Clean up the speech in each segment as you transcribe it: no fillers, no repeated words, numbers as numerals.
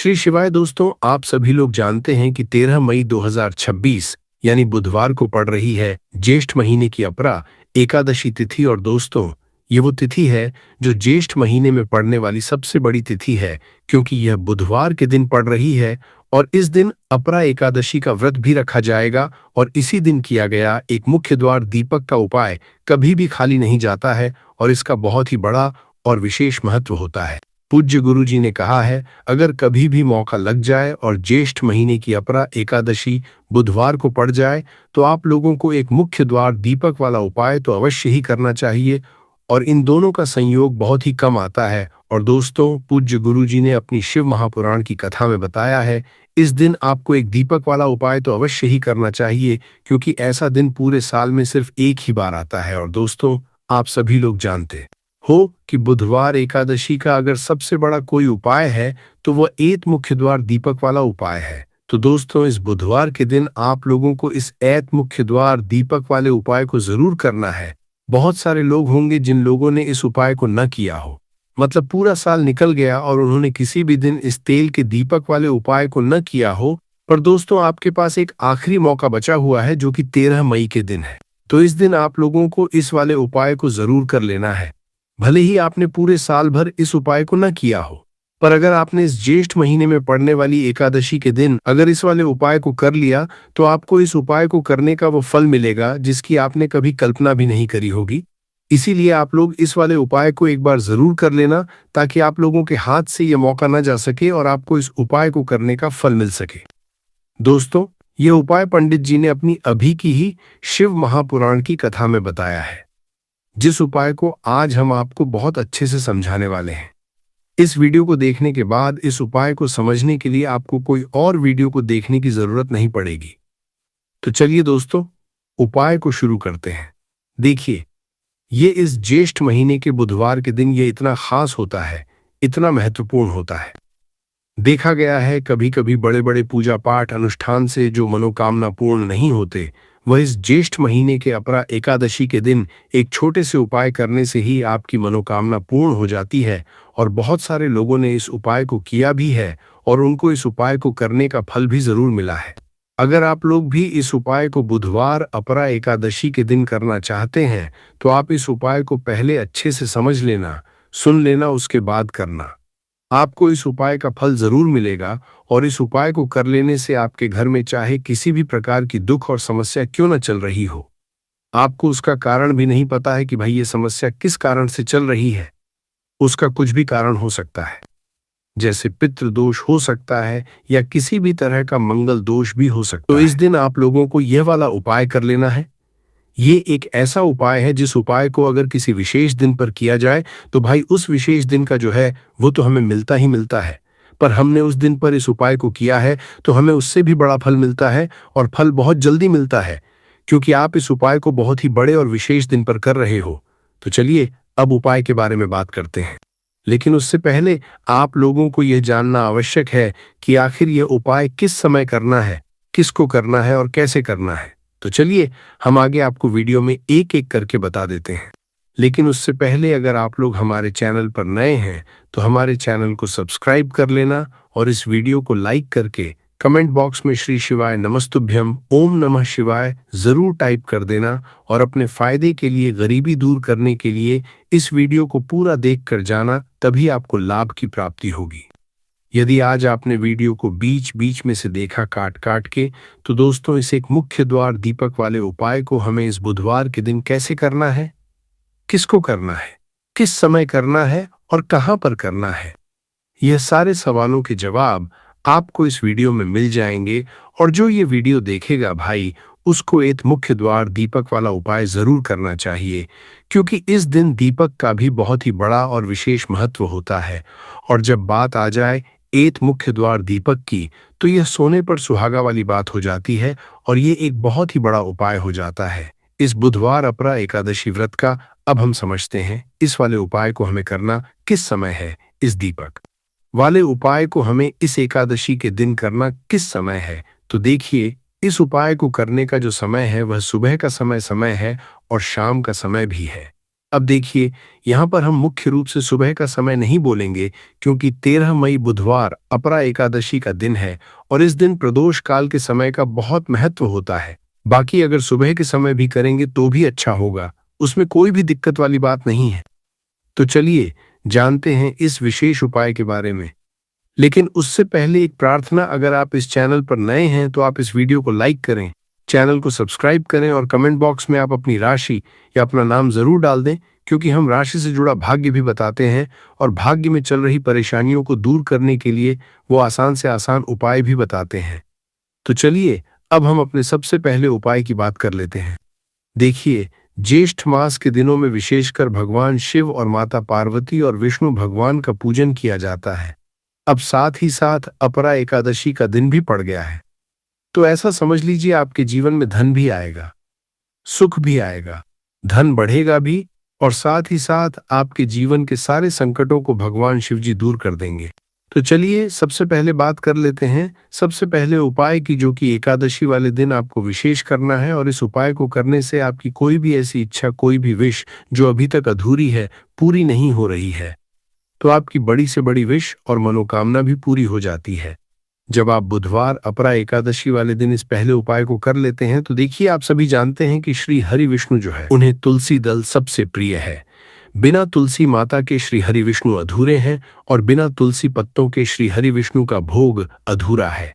श्री शिवाय दोस्तों, आप सभी लोग जानते हैं कि 13 मई 2026 यानी बुधवार को पड़ रही है ज्येष्ठ महीने की अपरा एकादशी तिथि। और दोस्तों, ये वो तिथि है जो ज्येष्ठ महीने में पड़ने वाली सबसे बड़ी तिथि है, क्योंकि यह बुधवार के दिन पड़ रही है। और इस दिन अपरा एकादशी का व्रत भी रखा जाएगा। और इसी दिन किया गया एक मुख्य द्वार दीपक का उपाय कभी भी खाली नहीं जाता है और इसका बहुत ही बड़ा और विशेष महत्व होता है। पूज्य गुरु जी ने कहा है, अगर कभी भी मौका लग जाए और ज्येष्ठ महीने की अपरा एकादशी बुधवार को पड़ जाए तो आप लोगों को एक मुख्य द्वार दीपक वाला उपाय तो अवश्य ही करना चाहिए। और इन दोनों का संयोग बहुत ही कम आता है। और दोस्तों, पूज्य गुरु जी ने अपनी शिव महापुराण की कथा में बताया है, इस दिन आपको एक दीपक वाला उपाय तो अवश्य ही करना चाहिए, क्योंकि ऐसा दिन पूरे साल में सिर्फ एक ही बार आता है। और दोस्तों, आप सभी लोग जानते हो कि बुधवार एकादशी का अगर सबसे बड़ा कोई उपाय है तो वह एत मुख्य द्वार दीपक वाला उपाय है। तो दोस्तों, इस बुधवार के दिन आप लोगों को इस एत मुख्य द्वार दीपक वाले उपाय को जरूर करना है। बहुत सारे लोग होंगे जिन लोगों ने इस उपाय को न किया हो, मतलब पूरा साल निकल गया और उन्होंने किसी भी दिन इस तेल के दीपक वाले उपाय को न किया हो। पर दोस्तों, आपके पास एक आखिरी मौका बचा हुआ है जो कि 13 मई के दिन है। तो इस दिन आप लोगों को इस वाले उपाय को जरूर कर लेना है। भले ही आपने पूरे साल भर इस उपाय को न किया हो, पर अगर आपने इस ज्येष्ठ महीने में पड़ने वाली एकादशी के दिन अगर इस वाले उपाय को कर लिया तो आपको इस उपाय को करने का वो फल मिलेगा जिसकी आपने कभी कल्पना भी नहीं करी होगी। इसीलिए आप लोग इस वाले उपाय को एक बार जरूर कर लेना, ताकि आप लोगों के हाथ से यह मौका न जा सके और आपको इस उपाय को करने का फल मिल सके। दोस्तों, यह उपाय पंडित जी ने अपनी अभी की ही शिव महापुराण की कथा में बताया है, जिस उपाय को आज हम आपको बहुत अच्छे से समझाने वाले हैं। इस वीडियो को देखने के बाद इस उपाय को समझने के लिए आपको कोई और वीडियो को देखने की जरूरत नहीं पड़ेगी। तो चलिए दोस्तों, उपाय को शुरू करते हैं। देखिए, ये इस ज्येष्ठ महीने के बुधवार के दिन ये इतना खास होता है, इतना महत्वपूर्ण होता है। देखा गया है कभी कभी बड़े बड़े पूजा पाठ अनुष्ठान से जो मनोकामना पूर्ण नहीं होते, वह इस ज्येष्ठ महीने के अपरा एकादशी के दिन एक छोटे से उपाय करने से ही आपकी मनोकामना पूर्ण हो जाती है। और बहुत सारे लोगों ने इस उपाय को किया भी है और उनको इस उपाय को करने का फल भी जरूर मिला है। अगर आप लोग भी इस उपाय को बुधवार अपरा एकादशी के दिन करना चाहते हैं तो आप इस उपाय को पहले अच्छे से समझ लेना, सुन लेना, उसके बाद करना। आपको इस उपाय का फल जरूर मिलेगा। और इस उपाय को कर लेने से आपके घर में चाहे किसी भी प्रकार की दुख और समस्या क्यों न चल रही हो, आपको उसका कारण भी नहीं पता है कि भाई ये समस्या किस कारण से चल रही है, उसका कुछ भी कारण हो सकता है, जैसे पितृ दोष हो सकता है या किसी भी तरह का मंगल दोष भी हो सकता है। तो इस दिन आप लोगों को यह वाला उपाय कर लेना है। ये एक ऐसा उपाय है जिस उपाय को अगर किसी विशेष दिन पर किया जाए तो भाई उस विशेष दिन का जो है वो तो हमें मिलता ही मिलता है। पर हमने उस दिन पर इस उपाय को किया है तो हमें उससे भी बड़ा फल मिलता है, और फल बहुत जल्दी मिलता है, क्योंकि आप इस उपाय को बहुत ही बड़े और विशेष दिन पर कर रहे हो। तो चलिए अब उपाय के बारे में बात करते हैं। लेकिन उससे पहले आप लोगों को यह जानना आवश्यक है कि आखिर यह उपाय किस समय करना है, किसको करना है और कैसे करना है। तो चलिए हम आगे आपको वीडियो में एक एक करके बता देते हैं। लेकिन उससे पहले अगर आप लोग हमारे चैनल पर नए हैं तो हमारे चैनल को सब्सक्राइब कर लेना और इस वीडियो को लाइक करके कमेंट बॉक्स में श्री शिवाय नमस्तुभ्यम ओम नमः शिवाय जरूर टाइप कर देना। और अपने फायदे के लिए, गरीबी दूर करने के लिए इस वीडियो को पूरा देख कर जाना, तभी आपको लाभ की प्राप्ति होगी। यदि आज आपने वीडियो को बीच बीच में से देखा काट काट के, तो दोस्तों इस एक मुख्य द्वार दीपक वाले उपाय को हमें इस बुधवार के दिन कैसे करना है, किसको करना है, किस समय करना है और कहां पर करना है, यह सारे सवालों के जवाब आपको इस वीडियो में मिल जाएंगे। और जो ये वीडियो देखेगा भाई, उसको एक मुख्य द्वार दीपक वाला उपाय जरूर करना चाहिए, क्योंकि इस दिन दीपक का भी बहुत ही बड़ा और विशेष महत्व होता है। और जब बात आ जाए एत मुख्य द्वार दीपक की, तो यह सोने पर सुहागा वाली बात हो जाती है और ये एक बहुत ही बड़ा उपाय हो जाता है इस बुधवार अपरा एकादशी व्रत का। अब हम समझते हैं इस वाले उपाय को हमें करना किस समय है। इस दीपक वाले उपाय को हमें इस एकादशी के दिन करना किस समय है, तो देखिए इस उपाय को करने का जो समय है वह सुबह का समय है और शाम का समय भी है। अब देखिए, यहाँ पर हम मुख्य रूप से सुबह का समय नहीं बोलेंगे, क्योंकि 13 मई बुधवार अपरा एकादशी का दिन है और इस दिन प्रदोष काल के समय का बहुत महत्व होता है। बाकी अगर सुबह के समय भी करेंगे तो भी अच्छा होगा, उसमें कोई भी दिक्कत वाली बात नहीं है। तो चलिए जानते हैं इस विशेष उपाय के बारे में। लेकिन उससे पहले एक प्रार्थना, अगर आप इस चैनल पर नए हैं तो आप इस वीडियो को लाइक करें, चैनल को सब्सक्राइब करें और कमेंट बॉक्स में आप अपनी राशि या अपना नाम जरूर डाल दें, क्योंकि हम राशि से जुड़ा भाग्य भी बताते हैं और भाग्य में चल रही परेशानियों को दूर करने के लिए वो आसान से आसान उपाय भी बताते हैं। तो चलिए अब हम अपने सबसे पहले उपाय की बात कर लेते हैं। देखिए, ज्येष्ठ मास के दिनों में विशेषकर भगवान शिव और माता पार्वती और विष्णु भगवान का पूजन किया जाता है। अब साथ ही साथ अपरा एकादशी का दिन भी पड़ गया है, तो ऐसा समझ लीजिए आपके जीवन में धन भी आएगा, सुख भी आएगा, धन बढ़ेगा भी और साथ ही साथ आपके जीवन के सारे संकटों को भगवान शिव जी दूर कर देंगे। तो चलिए सबसे पहले बात कर लेते हैं सबसे पहले उपाय की, जो कि एकादशी वाले दिन आपको विशेष करना है और इस उपाय को करने से आपकी कोई भी ऐसी इच्छा, कोई भी विश जो अभी तक अधूरी है, पूरी नहीं हो रही है, तो आपकी बड़ी से बड़ी विश और मनोकामना भी पूरी हो जाती है। जब आप बुधवार अपरा एकादशी वाले दिन इस पहले उपाय को कर लेते हैं तो देखिए, आप सभी जानते हैं कि श्री हरि विष्णु जो है, उन्हें तुलसी दल सबसे प्रिय है। बिना तुलसी माता के श्री हरि विष्णु अधूरे हैं और बिना तुलसी पत्तों के श्री हरि विष्णु का भोग अधूरा है।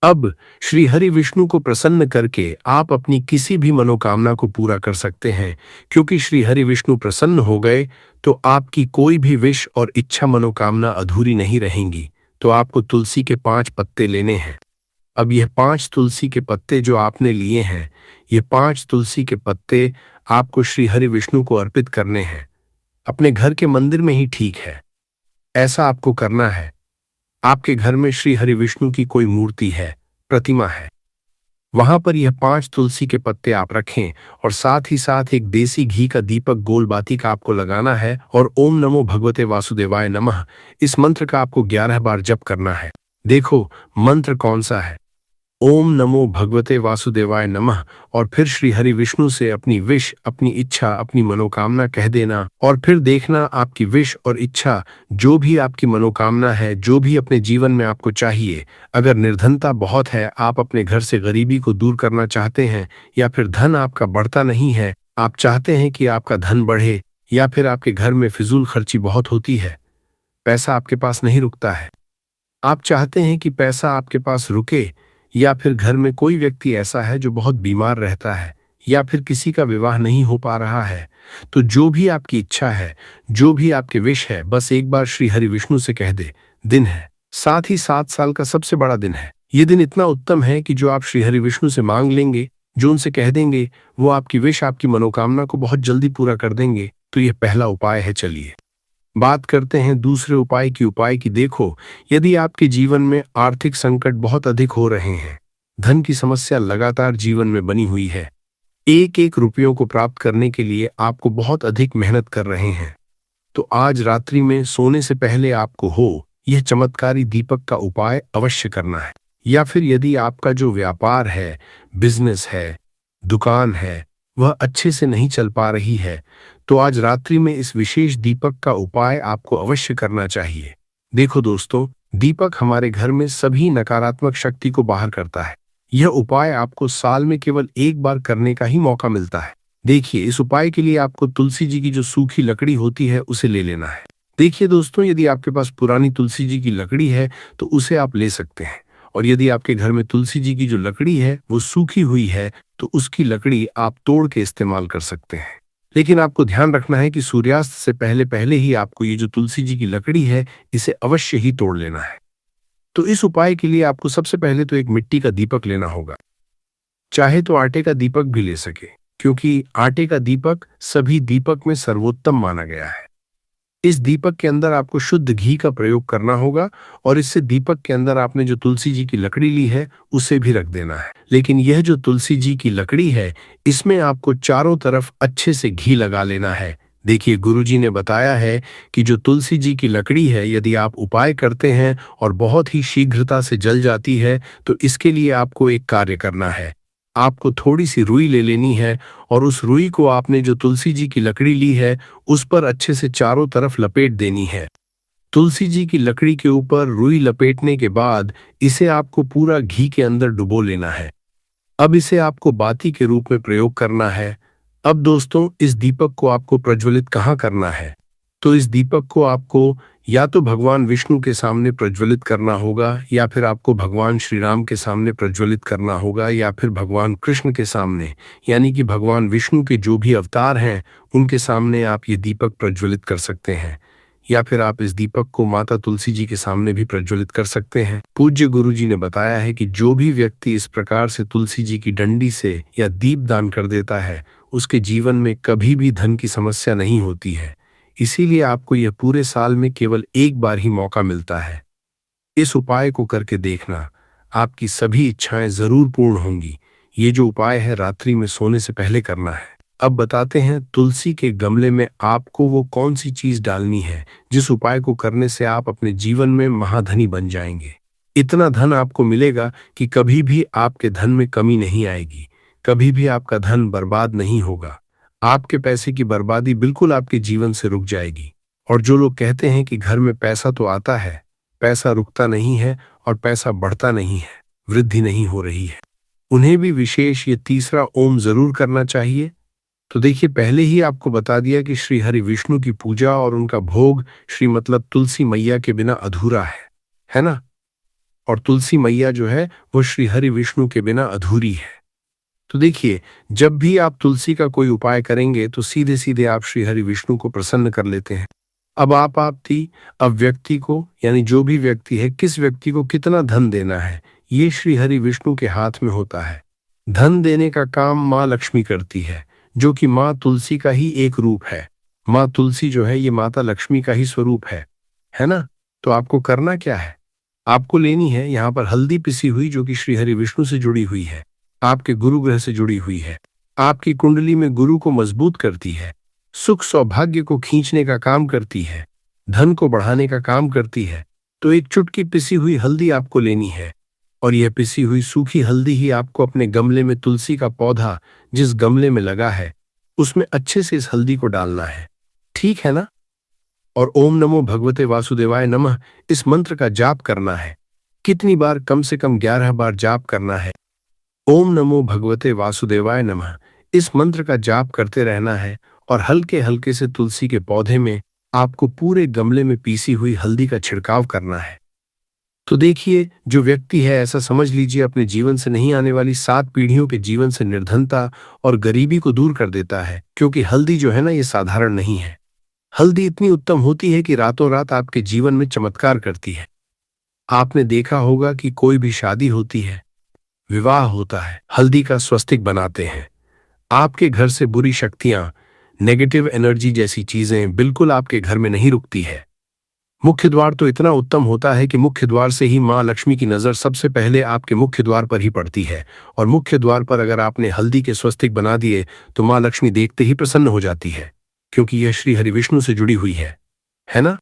अब श्री हरि विष्णु को प्रसन्न करके आप अपनी किसी भी मनोकामना को पूरा कर सकते हैं, क्योंकि श्री हरि विष्णु प्रसन्न हो गए तो आपकी कोई भी विश और इच्छा मनोकामना अधूरी नहीं रहेंगी। तो आपको तुलसी के 5 पत्ते लेने हैं। अब यह 5 तुलसी के पत्ते जो आपने लिए हैं, ये 5 तुलसी के पत्ते आपको श्री हरि विष्णु को अर्पित करने हैं। अपने घर के मंदिर में ही ठीक है, ऐसा आपको करना है। आपके घर में श्री हरि विष्णु की कोई मूर्ति है, प्रतिमा है, वहां पर यह 5 तुलसी के पत्ते आप रखें और साथ ही साथ एक देसी घी का दीपक गोल बाती का आपको लगाना है और ओम नमो भगवते वासुदेवाय नमः इस मंत्र का आपको 11 बार जप करना है। देखो मंत्र कौन सा है, ओम नमो भगवते वासुदेवाय नमः, और फिर श्री हरि विष्णु से अपनी विश, अपनी इच्छा, अपनी मनोकामना कह देना और फिर देखना आपकी विश और इच्छा, जो भी आपकी मनोकामना है, जो भी अपने जीवन में आपको चाहिए। अगर निर्धनता बहुत है, आप अपने घर से गरीबी को दूर करना चाहते हैं, या फिर धन आपका बढ़ता नहीं है, आप चाहते हैं कि आपका धन बढ़े, या फिर आपके घर में फिजूल खर्ची बहुत होती है, पैसा आपके पास नहीं रुकता है, आप चाहते हैं कि पैसा आपके पास रुके, या फिर घर में कोई व्यक्ति ऐसा है जो बहुत बीमार रहता है, या फिर किसी का विवाह नहीं हो पा रहा है, तो जो भी आपकी इच्छा है, जो भी आपके विश है, बस एक बार श्री हरि विष्णु से कह दे। दिन है साथ ही 7 साल का सबसे बड़ा दिन है। ये दिन इतना उत्तम है कि जो आप श्री हरि विष्णु से मांग लेंगे, जो उनसे कह देंगे, वो आपकी विश, आपकी मनोकामना को बहुत जल्दी पूरा कर देंगे। तो यह पहला उपाय है। चलिए बात करते हैं दूसरे उपाय की। देखो, यदि आपके जीवन में आर्थिक संकट बहुत अधिक हो रहे हैं, धन की समस्या लगातार जीवन में बनी हुई है, एक एक रुपयों को प्राप्त करने के लिए आपको बहुत अधिक मेहनत कर रहे हैं, तो आज रात्रि में सोने से पहले आपको यह चमत्कारी दीपक का उपाय अवश्य करना है। या फिर यदि आपका जो व्यापार है, बिजनेस है, दुकान है, वह अच्छे से नहीं चल पा रही है, तो आज रात्रि में इस विशेष दीपक का उपाय आपको अवश्य करना चाहिए। देखो दोस्तों, दीपक हमारे घर में सभी नकारात्मक शक्ति को बाहर करता है। यह उपाय आपको साल में केवल एक बार करने का ही मौका मिलता है। देखिए, इस उपाय के लिए आपको तुलसी जी की जो सूखी लकड़ी होती है उसे ले लेना है। देखिए दोस्तों, यदि आपके पास पुरानी तुलसी जी की लकड़ी है तो उसे आप ले सकते हैं, और यदि आपके घर में तुलसी जी की जो लकड़ी है वो सूखी हुई है तो उसकी लकड़ी आप तोड़ के इस्तेमाल कर सकते हैं। लेकिन आपको ध्यान रखना है कि सूर्यास्त से पहले पहले ही आपको ये जो तुलसी जी की लकड़ी है, इसे अवश्य ही तोड़ लेना है। तो इस उपाय के लिए आपको सबसे पहले तो एक मिट्टी का दीपक लेना होगा, चाहे तो आटे का दीपक भी ले सके, क्योंकि आटे का दीपक सभी दीपक में सर्वोत्तम माना गया है। इस दीपक के अंदर आपको शुद्ध घी का प्रयोग करना होगा और इससे दीपक के अंदर आपने जो तुलसी जी की लकड़ी ली है उसे भी रख देना है। लेकिन यह जो तुलसी जी की लकड़ी है, इसमें आपको चारों तरफ अच्छे से घी लगा लेना है। देखिए, गुरुजी ने बताया है कि जो तुलसी जी की लकड़ी है, यदि आप उपाय करते हैं और बहुत ही शीघ्रता से जल जाती है, तो इसके लिए आपको एक कार्य करना है। आपको थोड़ी सी रुई ले लेनी है और उस रुई को आपने जो तुलसी जी की लकड़ी ली है उस पर अच्छे से चारों तरफ लपेट देनी है। तुलसी जी की लकड़ी के ऊपर रुई लपेटने के बाद इसे आपको पूरा घी के अंदर डुबो लेना है। अब इसे आपको बाती के रूप में प्रयोग करना है। अब दोस्तों, इस दीपक को आपको प्रज्वलित कहाँ करना है? तो इस दीपक को आपको या तो भगवान विष्णु के सामने प्रज्वलित करना होगा, या फिर आपको भगवान श्री राम के सामने प्रज्वलित करना होगा, या फिर भगवान कृष्ण के सामने, यानी कि भगवान विष्णु के जो भी अवतार हैं उनके सामने आप ये दीपक प्रज्वलित कर सकते हैं। या फिर आप इस दीपक को माता तुलसी जी के सामने भी प्रज्वलित कर सकते हैं। पूज्य गुरु जी ने बताया है कि जो भी व्यक्ति इस प्रकार से तुलसी जी की डंडी से या दीप दान कर देता है उसके जीवन में कभी भी धन की समस्या नहीं होती है। इसीलिए आपको यह पूरे साल में केवल एक बार ही मौका मिलता है। इस उपाय को करके देखना, आपकी सभी इच्छाएं जरूर पूर्ण होंगी। ये जो उपाय है रात्रि में सोने से पहले करना है। अब बताते हैं तुलसी के गमले में आपको वो कौन सी चीज डालनी है जिस उपाय को करने से आप अपने जीवन में महाधनी बन जाएंगे। इतना धन आपको मिलेगा कि कभी भी आपके धन में कमी नहीं आएगी, कभी भी आपका धन बर्बाद नहीं होगा। आपके पैसे की बर्बादी बिल्कुल आपके जीवन से रुक जाएगी। और जो लोग कहते हैं कि घर में पैसा तो आता है, पैसा रुकता नहीं है और पैसा बढ़ता नहीं है, वृद्धि नहीं हो रही है, उन्हें भी विशेष ये तीसरा ओम जरूर करना चाहिए। तो देखिए, पहले ही आपको बता दिया कि श्री हरि विष्णु की पूजा और उनका भोग श्री मतलब तुलसी मैया के बिना अधूरा है ना? और तुलसी मैया जो है वो श्री हरि विष्णु के बिना अधूरी है। तो देखिए, जब भी आप तुलसी का कोई उपाय करेंगे तो सीधे सीधे आप श्री हरि विष्णु को प्रसन्न कर लेते हैं। अब व्यक्ति को, यानी जो भी व्यक्ति है, किस व्यक्ति को कितना धन देना है, ये श्री हरि विष्णु के हाथ में होता है। धन देने का काम माँ लक्ष्मी करती है, जो कि माँ तुलसी का ही एक रूप है। माँ तुलसी जो है ये माता लक्ष्मी का ही स्वरूप है ना? तो आपको करना क्या है? आपको लेनी है यहाँ पर हल्दी पिसी हुई, जो कि श्री हरि विष्णु से जुड़ी हुई है, आपके गुरु ग्रह से जुड़ी हुई है, आपकी कुंडली में गुरु को मजबूत करती है, सुख सौभाग्य को खींचने का काम करती है, धन को बढ़ाने का काम करती है। तो एक चुटकी पिसी हुई हल्दी आपको लेनी है, और यह पिसी हुई सूखी हल्दी ही आपको अपने गमले में, तुलसी का पौधा जिस गमले में लगा है उसमें अच्छे से इस हल्दी को डालना है। ठीक है ना? और ओम नमो भगवते वासुदेवाय नमः इस मंत्र का जाप करना है। कितनी बार? कम से कम 11 बार जाप करना है। ओम नमो भगवते वासुदेवाय नमः इस मंत्र का जाप करते रहना है, और हल्के हल्के से तुलसी के पौधे में आपको पूरे गमले में पीसी हुई हल्दी का छिड़काव करना है। तो देखिए, जो व्यक्ति है, ऐसा समझ लीजिए, अपने जीवन से नहीं आने वाली 7 पीढ़ियों के जीवन से निर्धनता और गरीबी को दूर कर देता है। क्योंकि हल्दी जो है ना, ये साधारण नहीं है। हल्दी इतनी उत्तम होती है कि रातों रात आपके जीवन में चमत्कार करती है। आपने देखा होगा कि कोई भी शादी होती है, विवाह होता है, हल्दी का स्वस्तिक बनाते हैं। आपके घर से बुरी शक्तियां, नेगेटिव एनर्जी जैसी चीजें बिल्कुल आपके घर में नहीं रुकती है। मुख्य द्वार तो इतना उत्तम होता है कि मुख्य द्वार से ही माँ लक्ष्मी की नजर सबसे पहले आपके मुख्य द्वार पर ही पड़ती है। और मुख्य द्वार पर अगर आपने हल्दी के स्वस्तिक बना दिए तो माँ लक्ष्मी देखते ही प्रसन्न हो जाती है, क्योंकि यह श्री हरि विष्णु से जुड़ी हुई है ना?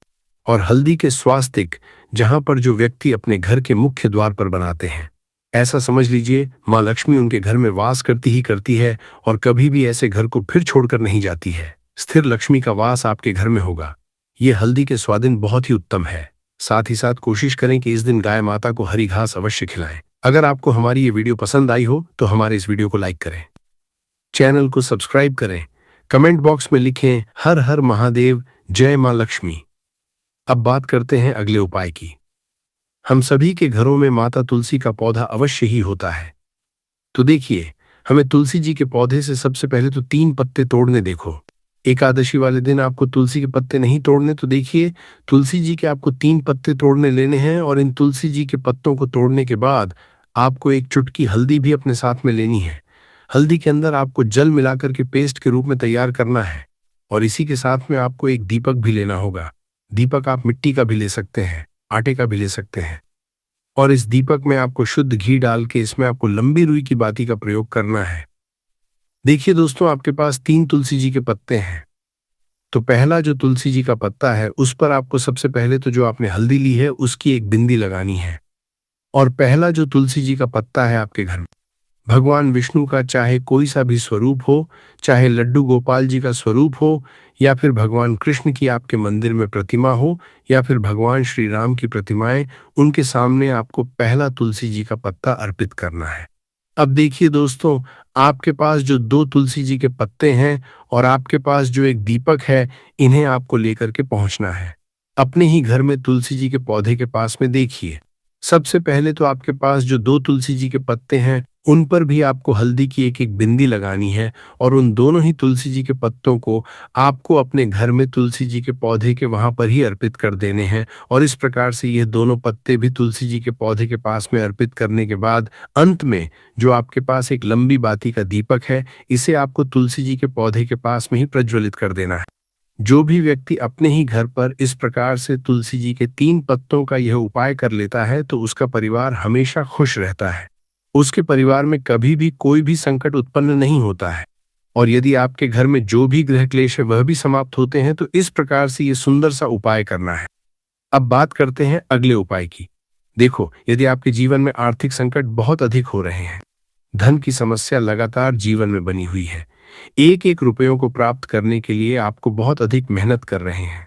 और हल्दी के स्वास्तिक जहां पर जो व्यक्ति अपने घर के मुख्य द्वार पर बनाते हैं, ऐसा समझ लीजिए माँ लक्ष्मी उनके घर में वास करती ही करती है, और कभी भी ऐसे घर को फिर छोड़कर नहीं जाती है। स्थिर लक्ष्मी का वास आपके घर में होगा। ये हल्दी के स्वादिन बहुत ही उत्तम है। साथ ही साथ कोशिश करें कि इस दिन गाय माता को हरी घास अवश्य खिलाएं। अगर आपको हमारी ये वीडियो पसंद आई हो तो हमारे इस वीडियो को लाइक करें, चैनल को सब्सक्राइब करें, कमेंट बॉक्स में लिखें हर हर महादेव, जय माँ लक्ष्मी। अब बात करते हैं अगले उपाय की। हम सभी के घरों में माता तुलसी का पौधा अवश्य ही होता है। तो देखिए, हमें तुलसी जी के पौधे से सबसे पहले तो 3 पत्ते तोड़ने। देखो, एकादशी वाले दिन आपको तुलसी के पत्ते नहीं तोड़ने। तो देखिए, तुलसी जी के आपको 3 पत्ते तोड़ने लेने हैं, और इन तुलसी जी के पत्तों को तोड़ने के बाद आपको एक चुटकी हल्दी भी अपने साथ में लेनी है। हल्दी के अंदर आपको जल मिलाकर के पेस्ट के रूप में तैयार करना है, और इसी के साथ में आपको एक दीपक भी लेना होगा। दीपक आप मिट्टी का भी ले सकते हैं, आटे का भी ले सकते हैं। और इस दीपक में आपको शुद्ध घी डाल के इसमें आपको लंबी रुई की बाती का प्रयोग करना है। देखिए दोस्तों, आपके पास 3 तुलसी जी के पत्ते हैं। तो पहला जो तुलसी जी का पत्ता है उस पर आपको सबसे पहले तो जो आपने हल्दी ली है उसकी एक बिंदी लगानी है। और पहला जो तुलसी जी का पत्ता है आपके घर में, भगवान विष्णु का चाहे कोई सा भी स्वरूप हो, चाहे लड्डू गोपाल जी का स्वरूप हो, या फिर भगवान कृष्ण की आपके मंदिर में प्रतिमा हो, या फिर भगवान श्री राम की प्रतिमाएं, उनके सामने आपको पहला तुलसी जी का पत्ता अर्पित करना है। अब देखिए दोस्तों, आपके पास जो दो तुलसी जी के पत्ते हैं और आपके पास जो एक दीपक है, इन्हें आपको लेकर के पहुंचना है। अपने ही घर में तुलसी जी के पौधे के पास में देखिए, सबसे पहले तो आपके पास जो दो तुलसी जी के पत्ते हैं, उन पर भी आपको हल्दी की एक एक बिंदी लगानी है और उन दोनों ही तुलसी जी के पत्तों को आपको अपने घर में तुलसी जी के पौधे के वहां पर ही अर्पित कर देने हैं। और इस प्रकार से ये दोनों पत्ते भी तुलसी जी के पौधे के पास में अर्पित करने के बाद अंत में जो आपके पास एक लंबी बाती का दीपक है, इसे आपको तुलसी जी के पौधे के पास में ही प्रज्वलित कर देना है। जो भी व्यक्ति अपने ही घर पर इस प्रकार से तुलसी जी के 3 पत्तों का यह उपाय कर लेता है, तो उसका परिवार हमेशा खुश रहता है। उसके परिवार में कभी भी कोई भी संकट उत्पन्न नहीं होता है। और यदि आपके घर में जो भी ग्रह क्लेश है वह भी समाप्त होते हैं, तो इस प्रकार से ये सुंदर सा उपाय करना है। अब बात करते हैं अगले उपाय की। देखो, यदि आपके जीवन में आर्थिक संकट बहुत अधिक हो रहे हैं, धन की समस्या लगातार जीवन में बनी हुई है, एक एक रुपयों को प्राप्त करने के लिए आपको बहुत अधिक मेहनत कर रहे हैं,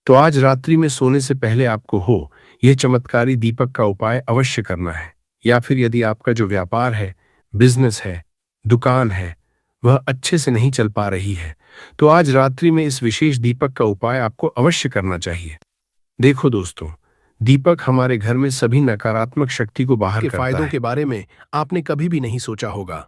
तो आज रात्रि में सोने से पहले आपको यह चमत्कारी दीपक का उपाय अवश्य करना है। या फिर यदि आपका जो व्यापार है, बिजनेस है, दुकान है, वह अच्छे से नहीं चल पा रही है, तो आज रात्रि में इस विशेष दीपक का उपाय आपको अवश्य करना चाहिए। देखो दोस्तों, दीपक हमारे घर में सभी नकारात्मक शक्ति को बाहर करता है। फायदों के बारे में आपने कभी भी नहीं सोचा होगा।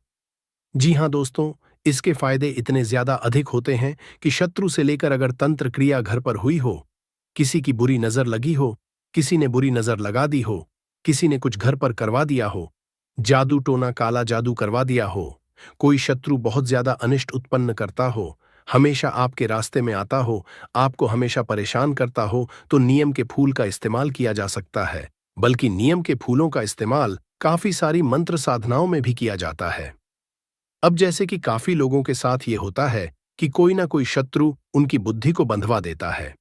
जी हाँ दोस्तों, इसके फायदे इतने ज्यादा अधिक होते हैं कि शत्रु से लेकर अगर तंत्र क्रिया घर पर हुई हो, किसी की बुरी नजर लगी हो, किसी ने बुरी नजर लगा दी हो, किसी ने कुछ घर पर करवा दिया हो, जादू टोना काला जादू करवा दिया हो, कोई शत्रु बहुत ज्यादा अनिष्ट उत्पन्न करता हो, हमेशा आपके रास्ते में आता हो, आपको हमेशा परेशान करता हो, तो नीम के फूल का इस्तेमाल किया जा सकता है। बल्कि नीम के फूलों का इस्तेमाल काफी सारी मंत्र साधनाओं में भी किया जाता है। अब जैसे कि काफी लोगों के साथ ये होता है कि कोई ना कोई शत्रु उनकी बुद्धि को बंधवा देता है।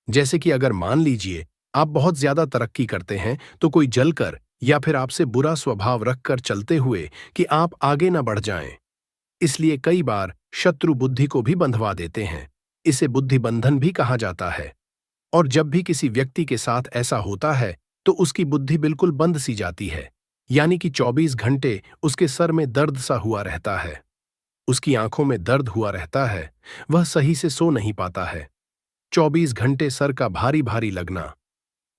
जैसे कि अगर मान लीजिए आप बहुत ज्यादा तरक्की करते हैं, तो कोई जलकर या फिर आपसे बुरा स्वभाव रखकर चलते हुए कि आप आगे न बढ़ जाएं। इसलिए कई बार शत्रु बुद्धि को भी बंधवा देते हैं। इसे बुद्धि बंधन भी कहा जाता है। और जब भी किसी व्यक्ति के साथ ऐसा होता है, तो उसकी बुद्धि बिल्कुल बंद सी जाती है, यानी कि 24 घंटे उसके सर में दर्द सा हुआ रहता है, उसकी आंखों में दर्द हुआ रहता है, वह सही से सो नहीं पाता है। 24 घंटे सर का भारी भारी लगना,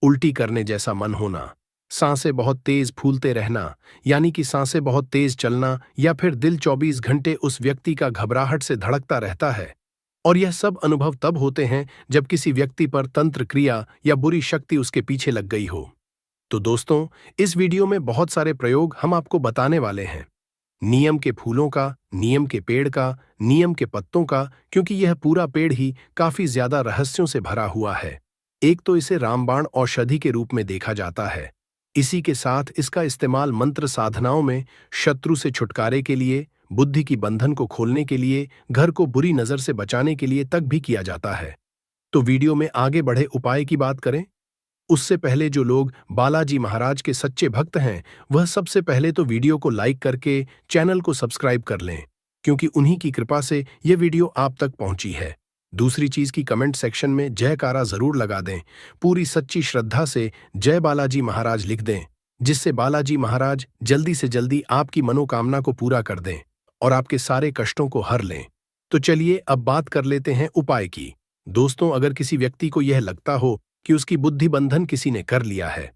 उल्टी करने जैसा मन होना, सांसें बहुत तेज फूलते रहना, यानी कि सांसें बहुत तेज चलना, या फिर दिल 24 घंटे उस व्यक्ति का घबराहट से धड़कता रहता है। और यह सब अनुभव तब होते हैं जब किसी व्यक्ति पर तंत्र क्रिया या बुरी शक्ति उसके पीछे लग गई हो। तो दोस्तों, इस वीडियो में बहुत सारे प्रयोग हम आपको बताने वाले हैं। नीम के फूलों का, नीम के पेड़ का, नीम के पत्तों का, क्योंकि यह पूरा पेड़ ही काफी ज्यादा रहस्यों से भरा हुआ है। एक तो इसे रामबाण औषधि के रूप में देखा जाता है। इसी के साथ इसका इस्तेमाल मंत्र साधनाओं में शत्रु से छुटकारे के लिए, बुद्धि की बंधन को खोलने के लिए, घर को बुरी नजर से बचाने के लिए तक भी किया जाता है। तो वीडियो में आगे बढ़े उपाय की बात करें, उससे पहले जो लोग बालाजी महाराज के सच्चे भक्त हैं, वह सबसे पहले तो वीडियो को लाइक करके चैनल को सब्सक्राइब कर लें, क्योंकि उन्हीं की कृपा से यह वीडियो आप तक पहुंची है। दूसरी चीज की कमेंट सेक्शन में जयकारा जरूर लगा दें, पूरी सच्ची श्रद्धा से जय बालाजी महाराज लिख दें, जिससे बालाजी महाराज जल्दी से जल्दी आपकी मनोकामना को पूरा कर दें और आपके सारे कष्टों को हर लें। तो चलिए अब बात कर लेते हैं उपाय की। दोस्तों, अगर किसी व्यक्ति को यह लगता हो कि उसकी बुद्धि बंधन किसी ने कर लिया है,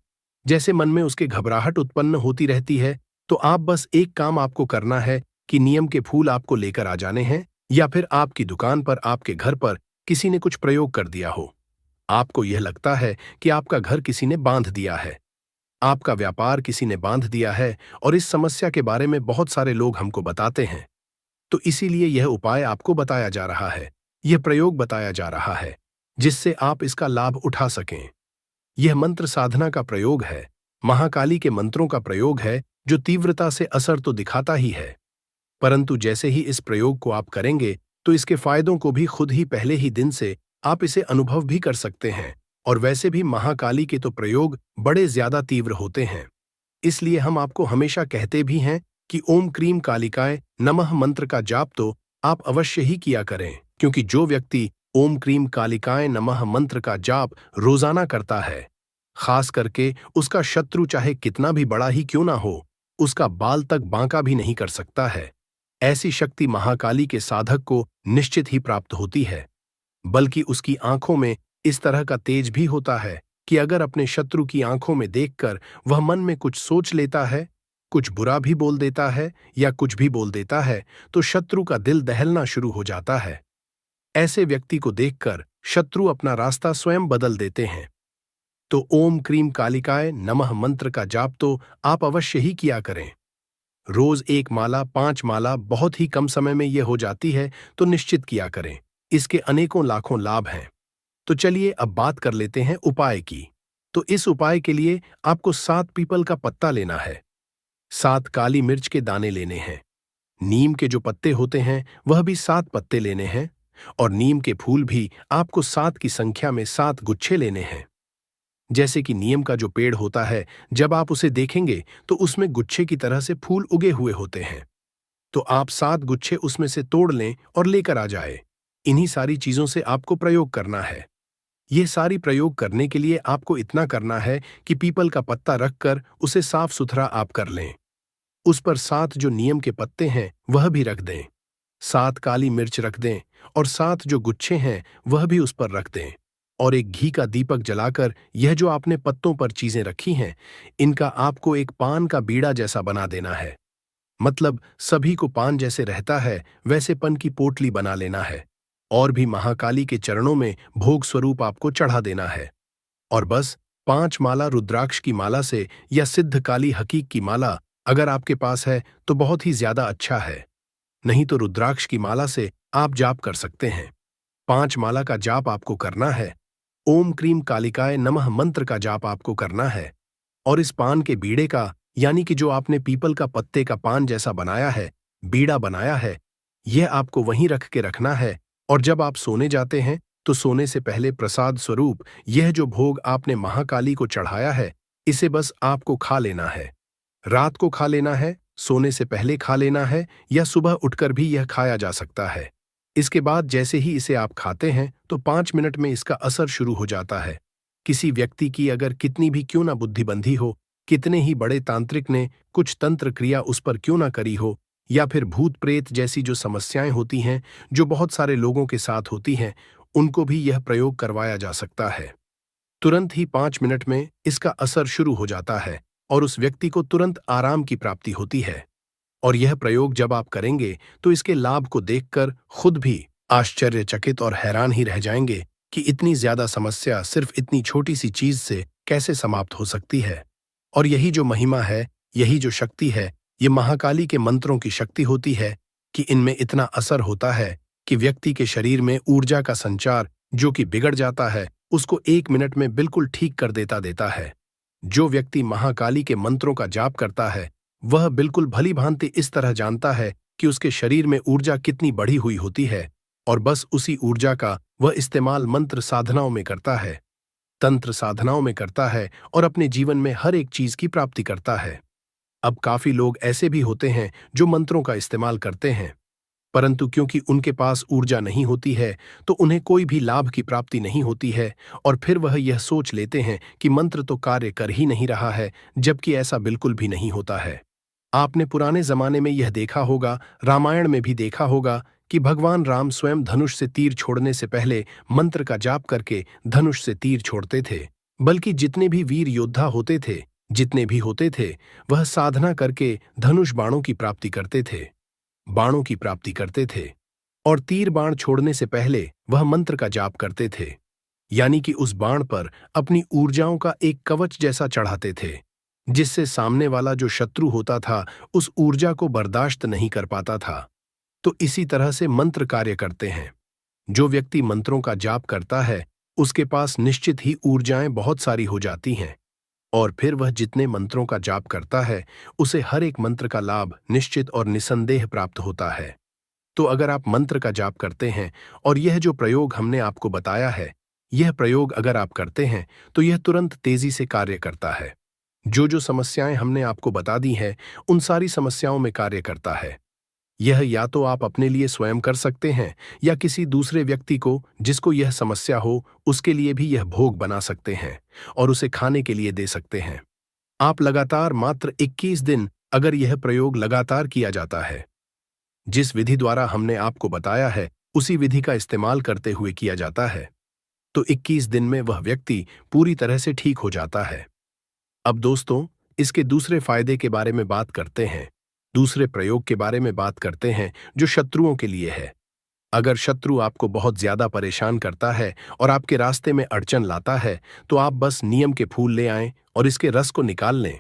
जैसे मन में उसके घबराहट उत्पन्न होती रहती है, तो आप बस एक काम आपको करना है कि नीम के फूल आपको लेकर आ जाने हैं, या फिर आपकी दुकान पर, आपके घर पर किसी ने कुछ प्रयोग कर दिया हो, आपको यह लगता है कि आपका घर किसी ने बांध दिया है, आपका व्यापार किसी ने बांध दिया है, और इस समस्या के बारे में बहुत सारे लोग हमको बताते हैं, तो इसीलिए यह उपाय आपको बताया जा रहा है, यह प्रयोग बताया जा रहा है, जिससे आप इसका लाभ उठा सकें। यह मंत्र साधना का प्रयोग है, महाकाली के मंत्रों का प्रयोग है, जो तीव्रता से असर तो दिखाता ही है, परंतु जैसे ही इस प्रयोग को आप करेंगे, तो इसके फायदों को भी खुद ही पहले ही दिन से आप इसे अनुभव भी कर सकते हैं। और वैसे भी महाकाली के तो प्रयोग बड़े ज्यादा तीव्र होते हैं, इसलिए हम आपको हमेशा कहते भी हैं कि ओम क्रीम कालिकाय नमः मंत्र का जाप तो आप अवश्य ही किया करें, क्योंकि जो व्यक्ति ओम क्रीम कालिकाय नमः मंत्र का जाप रोजाना करता है, खास करके उसका शत्रु चाहे कितना भी बड़ा ही क्यों ना हो, उसका बाल तक बांका भी नहीं कर सकता है। ऐसी शक्ति महाकाली के साधक को निश्चित ही प्राप्त होती है। बल्कि उसकी आंखों में इस तरह का तेज भी होता है कि अगर अपने शत्रु की आंखों में देखकर वह मन में कुछ सोच लेता है, कुछ बुरा भी बोल देता है या कुछ भी बोल देता है, तो शत्रु का दिल दहलना शुरू हो जाता है। ऐसे व्यक्ति को देखकर शत्रु अपना रास्ता स्वयं बदल देते हैं। तो ओम क्रीम कालिकाय नमः मंत्र का जाप तो आप अवश्य ही किया करें। रोज 1 माला 5 माला बहुत ही कम समय में यह हो जाती है, तो निश्चित किया करें। इसके अनेकों लाखों लाभ हैं। तो चलिए अब बात कर लेते हैं उपाय की। तो इस उपाय के लिए आपको 7 पीपल का पत्ता लेना है, 7 काली मिर्च के दाने लेने हैं, नीम के जो पत्ते होते हैं वह भी 7 पत्ते लेने हैं, और नीम के फूल भी आपको 7 की संख्या में 7 गुच्छे लेने हैं। जैसे कि नीम का जो पेड़ होता है, जब आप उसे देखेंगे तो उसमें गुच्छे की तरह से फूल उगे हुए होते हैं। तो आप 7 गुच्छे उसमें से तोड़ लें और लेकर आ जाए। इन्हीं सारी चीजों से आपको प्रयोग करना है। ये सारी प्रयोग करने के लिए आपको इतना करना है कि पीपल का पत्ता रखकर उसे साफ सुथरा आप कर लें। उस पर 7 जो नीम के पत्ते हैं वह भी रख दें, 7 काली मिर्च रख दें, और 7 जो गुच्छे हैं वह भी उस पर रख दें। और एक घी का दीपक जलाकर यह जो आपने पत्तों पर चीजें रखी हैं, इनका आपको एक पान का बीड़ा जैसा बना देना है। मतलब सभी को पान जैसे रहता है वैसे पन की पोटली बना लेना है, और भी महाकाली के चरणों में भोग स्वरूप आपको चढ़ा देना है। और बस 5 माला रुद्राक्ष की माला से या सिद्ध काली हकीक की माला अगर आपके पास है तो बहुत ही ज्यादा अच्छा है, नहीं तो रुद्राक्ष की माला से आप जाप कर सकते हैं। 5 माला का जाप आपको करना है। ओम क्रीम कालिकाय नमः मंत्र का जाप आपको करना है, और इस पान के बीड़े का, यानी कि जो आपने पीपल का पत्ते का पान जैसा बनाया है, बीड़ा बनाया है, यह आपको वहीं रख के रखना है। और जब आप सोने जाते हैं तो सोने से पहले प्रसाद स्वरूप यह जो भोग आपने महाकाली को चढ़ाया है, इसे बस आपको खा लेना है। रात को खा लेना है, सोने से पहले खा लेना है, या सुबह उठकर भी यह खाया जा सकता है। इसके बाद जैसे ही इसे आप खाते हैं तो 5 मिनट में इसका असर शुरू हो जाता है। किसी व्यक्ति की अगर कितनी भी क्यों ना बुद्धिबंधी हो, कितने ही बड़े तांत्रिक ने कुछ तंत्र क्रिया उस पर क्यों ना करी हो, या फिर भूत प्रेत जैसी जो समस्याएं होती हैं, जो बहुत सारे लोगों के साथ होती हैं, उनको भी यह प्रयोग करवाया जा सकता है। तुरंत ही 5 मिनट में इसका असर शुरू हो जाता है और उस व्यक्ति को तुरंत आराम की प्राप्ति होती है। और यह प्रयोग जब आप करेंगे तो इसके लाभ को देखकर खुद भी आश्चर्यचकित और हैरान ही रह जाएंगे कि इतनी ज्यादा समस्या सिर्फ इतनी छोटी सी चीज से कैसे समाप्त हो सकती है। और यही जो महिमा है, यही जो शक्ति है, ये महाकाली के मंत्रों की शक्ति होती है कि इनमें इतना असर होता है कि व्यक्ति के शरीर में ऊर्जा का संचार जो कि बिगड़ जाता है, उसको 1 मिनट में बिल्कुल ठीक कर देता है। जो व्यक्ति महाकाली के मंत्रों का जाप करता है, वह बिल्कुल भली भांति इस तरह जानता है कि उसके शरीर में ऊर्जा कितनी बढ़ी हुई होती है, और बस उसी ऊर्जा का वह इस्तेमाल मंत्र साधनाओं में करता है, तंत्र साधनाओं में करता है, और अपने जीवन में हर एक चीज की प्राप्ति करता है। अब काफी लोग ऐसे भी होते हैं जो मंत्रों का इस्तेमाल करते हैं, परंतु क्योंकि उनके पास ऊर्जा नहीं होती है तो उन्हें कोई भी लाभ की प्राप्ति नहीं होती है, और फिर वह यह सोच लेते हैं कि मंत्र तो कार्य कर ही नहीं रहा है, जबकि ऐसा बिल्कुल भी नहीं होता है। आपने पुराने जमाने में यह देखा होगा, रामायण में भी देखा होगा कि भगवान राम स्वयं धनुष से तीर छोड़ने से पहले मंत्र का जाप करके धनुष से तीर छोड़ते थे। बल्कि जितने भी वीर योद्धा होते थे, जितने भी होते थे, वह साधना करके धनुष बाणों की प्राप्ति करते थे, बाणों की प्राप्ति करते थे, और तीर बाण छोड़ने से पहले वह मंत्र का जाप करते थे, यानी कि उस बाण पर अपनी ऊर्जाओं का एक कवच जैसा चढ़ाते थे, जिससे सामने वाला जो शत्रु होता था उस ऊर्जा को बर्दाश्त नहीं कर पाता था। तो इसी तरह से मंत्र कार्य करते हैं। जो व्यक्ति मंत्रों का जाप करता है उसके पास निश्चित ही ऊर्जाएं बहुत सारी हो जाती हैं, और फिर वह जितने मंत्रों का जाप करता है उसे हर एक मंत्र का लाभ निश्चित और निसंदेह प्राप्त होता है। तो अगर आप मंत्र का जाप करते हैं और यह जो प्रयोग हमने आपको बताया है, यह प्रयोग अगर आप करते हैं तो यह तुरंत तेजी से कार्य करता है। जो समस्याएं हमने आपको बता दी हैं, उन सारी समस्याओं में कार्य करता है। यह या तो आप अपने लिए स्वयं कर सकते हैं या किसी दूसरे व्यक्ति को जिसको यह समस्या हो उसके लिए भी यह भोग बना सकते हैं और उसे खाने के लिए दे सकते हैं। आप लगातार मात्र 21 दिन अगर यह प्रयोग लगातार किया जाता है, जिस विधि द्वारा हमने आपको बताया है उसी विधि का इस्तेमाल करते हुए किया जाता है, तो 21 दिन में वह व्यक्ति पूरी तरह से ठीक हो जाता है। अब दोस्तों, इसके दूसरे फायदे के बारे में बात करते हैं। दूसरे प्रयोग के बारे में बात करते हैं जो शत्रुओं के लिए है। अगर शत्रु आपको बहुत ज्यादा परेशान करता है और आपके रास्ते में अड़चन लाता है, तो आप बस नीम के फूल ले आएं और इसके रस को निकाल लें।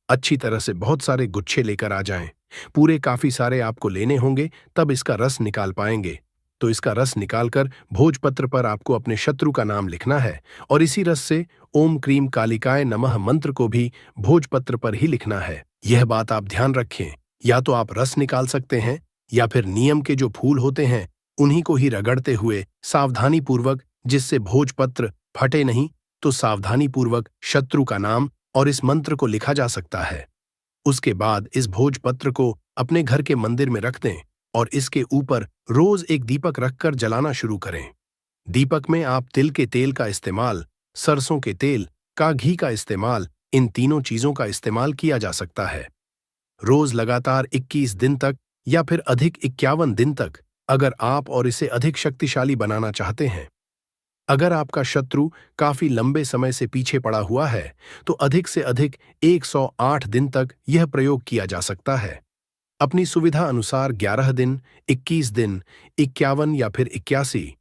अच्छी तरह से बहुत सारे गुच्छे लेकर आ जाएं। पूरे काफी सारे आपको लेने होंगे, तब इसका रस निकाल पाएंगे। तो इसका रस निकालकर भोजपत्र पर आपको अपने शत्रु का नाम लिखना है और इसी रस से ओम क्रीम कालिकाय नमः मंत्र को भी भोजपत्र पर ही लिखना है। यह बात आप ध्यान रखें, या तो आप रस निकाल सकते हैं या फिर नीम के जो फूल होते हैं उन्हीं को ही रगड़ते हुए सावधानी पूर्वक, जिससे भोजपत्र फटे नहीं, तो सावधानी पूर्वक शत्रु का नाम और इस मंत्र को लिखा जा सकता है। उसके बाद इस भोजपत्र को अपने घर के मंदिर में रख दें और इसके ऊपर रोज एक दीपक रखकर जलाना शुरू करें। दीपक में आप तिल के तेल का इस्तेमाल, सरसों के तेल का घी का इस्तेमाल, इन तीनों चीजों का इस्तेमाल किया जा सकता है। रोज लगातार 21 दिन तक या फिर अधिक 51 दिन तक, अगर आप और इसे अधिक शक्तिशाली बनाना चाहते हैं। अगर आपका शत्रु काफी लंबे समय से पीछे पड़ा हुआ है, तो अधिक से अधिक 108 दिन तक यह प्रयोग किया जा सकता है। अपनी सुविधा अनुसार 11 दिन, 21 दिन, 51 या फिर 81,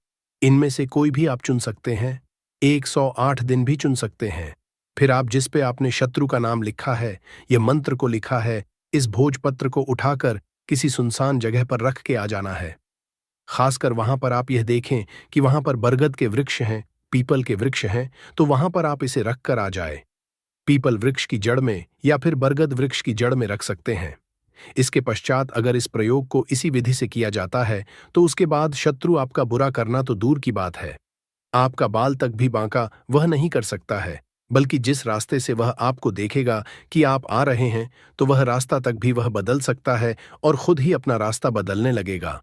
इनमें से कोई भी आप चुन सकते हैं। 108 दिन भी चुन सकते हैं। फिर आप जिस पे आपने शत्रु का नाम लिखा है, यह मंत्र को लिखा है, इस भोजपत्र को उठाकर किसी सुनसान जगह पर रख के आ जाना है। खासकर वहां पर आप यह देखें कि वहां पर बरगद के वृक्ष हैं, पीपल के वृक्ष हैं, तो वहां पर आप इसे रखकर आ जाए। पीपल वृक्ष की जड़ में या फिर बरगद वृक्ष की जड़ में रख सकते हैं। इसके पश्चात अगर इस प्रयोग को इसी विधि से किया जाता है, तो उसके बाद शत्रु आपका बुरा करना तो दूर की बात है, आपका बाल तक भी बांका वह नहीं कर सकता है, बल्कि जिस रास्ते से वह आपको देखेगा कि आप आ रहे हैं, तो वह रास्ता तक भी वह बदल सकता है और खुद ही अपना रास्ता बदलने लगेगा।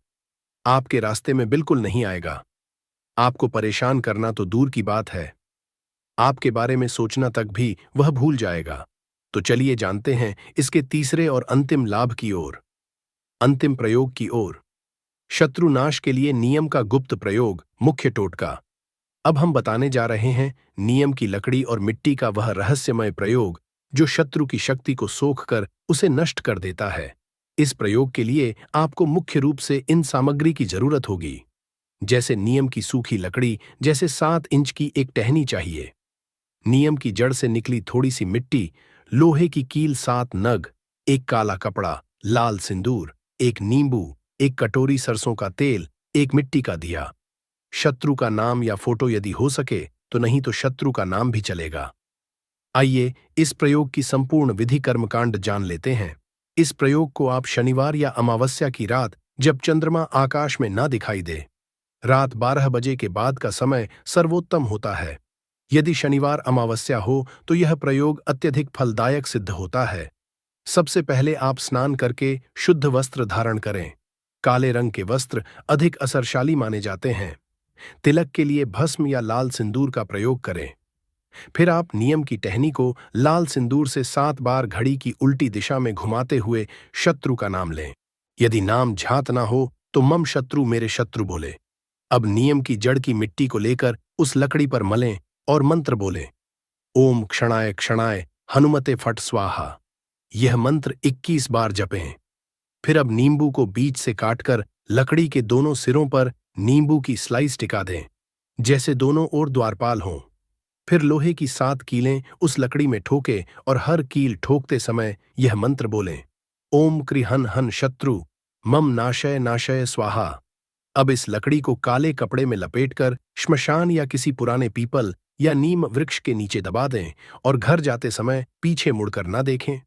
आपके रास्ते में बिल्कुल नहीं आएगा। आपको परेशान करना तो दूर की बात है, आपके बारे में सोचना तक भी वह भूल जाएगा। तो चलिए जानते हैं इसके तीसरे और अंतिम लाभ की ओर, अंतिम प्रयोग की ओर। शत्रुनाश के लिए नियम का गुप्त प्रयोग, मुख्य टोटका। अब हम बताने जा रहे हैं नियम की लकड़ी और मिट्टी का वह रहस्यमय प्रयोग जो शत्रु की शक्ति को सोखकर उसे नष्ट कर देता है। इस प्रयोग के लिए आपको मुख्य रूप से इन सामग्री की जरूरत होगी, जैसे नीम की सूखी लकड़ी, जैसे 7 इंच की एक टहनी चाहिए, नीम की जड़ से निकली थोड़ी सी मिट्टी, लोहे की कील 7 नग, एक काला कपड़ा, लाल सिंदूर, एक नींबू, एक कटोरी सरसों का तेल, एक मिट्टी का दिया। शत्रु का नाम या फोटो यदि हो सके तो, नहीं तो शत्रु का नाम भी चलेगा। आइए इस प्रयोग की संपूर्ण विधि कर्मकांड जान लेते हैं। इस प्रयोग को आप शनिवार या अमावस्या की रात, जब चंद्रमा आकाश में ना दिखाई दे, रात 12 बजे के बाद का समय सर्वोत्तम होता है। यदि शनिवार अमावस्या हो तो यह प्रयोग अत्यधिक फलदायक सिद्ध होता है। सबसे पहले आप स्नान करके शुद्ध वस्त्र धारण करें। काले रंग के वस्त्र अधिक असरशाली माने जाते हैं। तिलक के लिए भस्म या लाल सिंदूर का प्रयोग करें। फिर आप नियम की टहनी को लाल सिंदूर से 7 बार घड़ी की उल्टी दिशा में घुमाते हुए शत्रु का नाम लें। यदि नाम झात ना हो तो मम शत्रु मेरे शत्रु बोले। अब नियम की जड़ की मिट्टी को लेकर उस लकड़ी पर मलें और मंत्र बोलें, ओम क्षणाय क्षणाय हनुमते फट स्वाहा। यह मंत्र 21 बार जपें। फिर अब नींबू को बीच से काटकर लकड़ी के दोनों सिरों पर नींबू की स्लाइस टिका दें, जैसे दोनों ओर द्वारपाल हों। फिर लोहे की 7 कीलें उस लकड़ी में ठोके और हर कील ठोकते समय यह मंत्र बोलें, ओम क्रि हन हन शत्रु मम नाशय नाशय स्वाहा। अब इस लकड़ी को काले कपड़े में लपेटकर श्मशान या किसी पुराने पीपल या नीम वृक्ष के नीचे दबा दें और घर जाते समय पीछे मुड़कर ना देखें।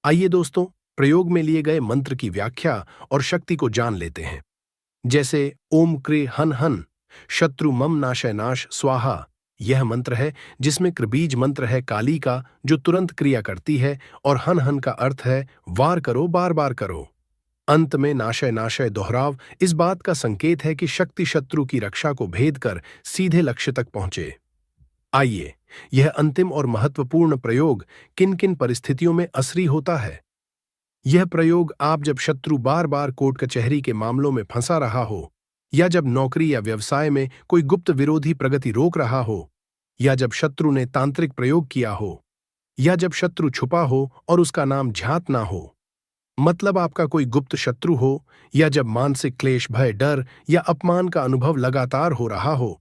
आइए दोस्तों, प्रयोग में लिए गए मंत्र की व्याख्या और शक्ति को जान लेते हैं। जैसे ओम क्रि हन हन शत्रु मम नाशय नाश स्वाहा, यह मंत्र है जिसमें कृबीज मंत्र है काली का, जो तुरंत क्रिया करती है, और हन हन का अर्थ है वार करो, बार बार करो। अंत में नाशय नाशय दोहराव इस बात का संकेत है कि शक्ति शत्रु की रक्षा को भेद कर सीधे लक्ष्य तक पहुंचे। आइए, यह अंतिम और महत्वपूर्ण प्रयोग किन किन परिस्थितियों में असरी होता है। यह प्रयोग आप जब शत्रु बार बार कोर्ट कचहरी के मामलों में फंसा रहा हो, या जब नौकरी या व्यवसाय में कोई गुप्त विरोधी प्रगति रोक रहा हो, या जब शत्रु ने तांत्रिक प्रयोग किया हो, या जब शत्रु छुपा हो और उसका नाम ज्ञात ना हो, मतलब आपका कोई गुप्त शत्रु हो, या जब मानसिक क्लेश, भय, डर या अपमान का अनुभव लगातार हो रहा हो।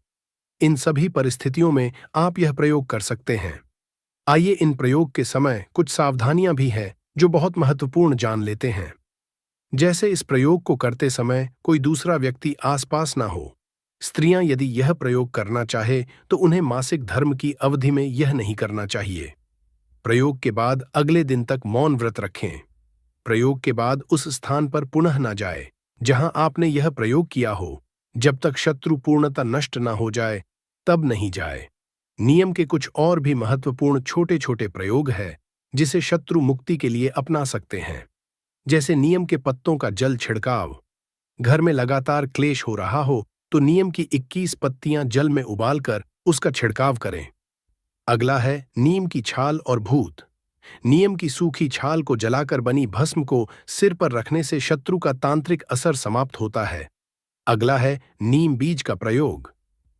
इन सभी परिस्थितियों में आप यह प्रयोग कर सकते हैं। आइए, इन प्रयोग के समय कुछ सावधानियां भी हैं जो बहुत महत्वपूर्ण जान लेते हैं। जैसे इस प्रयोग को करते समय कोई दूसरा व्यक्ति आसपास ना हो। स्त्रियां यदि यह प्रयोग करना चाहे तो उन्हें मासिक धर्म की अवधि में यह नहीं करना चाहिए। प्रयोग के बाद अगले दिन तक मौन व्रत रखें। प्रयोग के बाद उस स्थान पर पुनः ना जाए जहां आपने यह प्रयोग किया हो। जब तक शत्रु पूर्णतः नष्ट ना हो जाए तब नहीं जाए। नियम के कुछ और भी महत्वपूर्ण छोटे छोटे प्रयोग है जिसे शत्रु मुक्ति के लिए अपना सकते हैं। जैसे नियम के पत्तों का जल छिड़काव। घर में लगातार क्लेश हो रहा हो तो नीम की 21 पत्तियां जल में उबालकर उसका छिड़काव करें। अगला है नीम की छाल और भूत। नीम की सूखी छाल को जलाकर बनी भस्म को सिर पर रखने से शत्रु का तांत्रिक असर समाप्त होता है। अगला है नीम बीज का प्रयोग।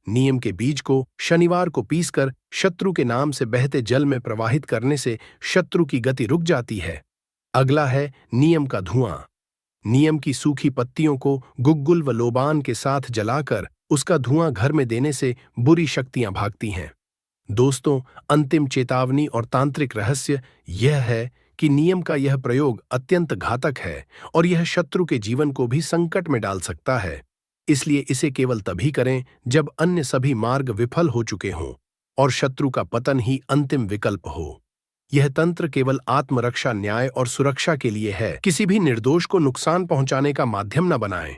नीम के बीज को शनिवार को पीसकर शत्रु के नाम से बहते जल में प्रवाहित करने से शत्रु की गति रुक जाती है। अगला है नीम का धुआं। नीम की सूखी पत्तियों को गुग्गुल व लोबान के साथ जलाकर उसका धुआं घर में देने से बुरी शक्तियां भागती हैं। दोस्तों, अंतिम चेतावनी और तांत्रिक रहस्य यह है कि नीम का यह प्रयोग अत्यंत घातक है और यह शत्रु के जीवन को भी संकट में डाल सकता है। इसलिए इसे केवल तभी करें जब अन्य सभी मार्ग विफल हो चुके हों और शत्रु का पतन ही अंतिम विकल्प हो। यह तंत्र केवल आत्मरक्षा, न्याय और सुरक्षा के लिए है। किसी भी निर्दोष को नुकसान पहुंचाने का माध्यम न बनाएं।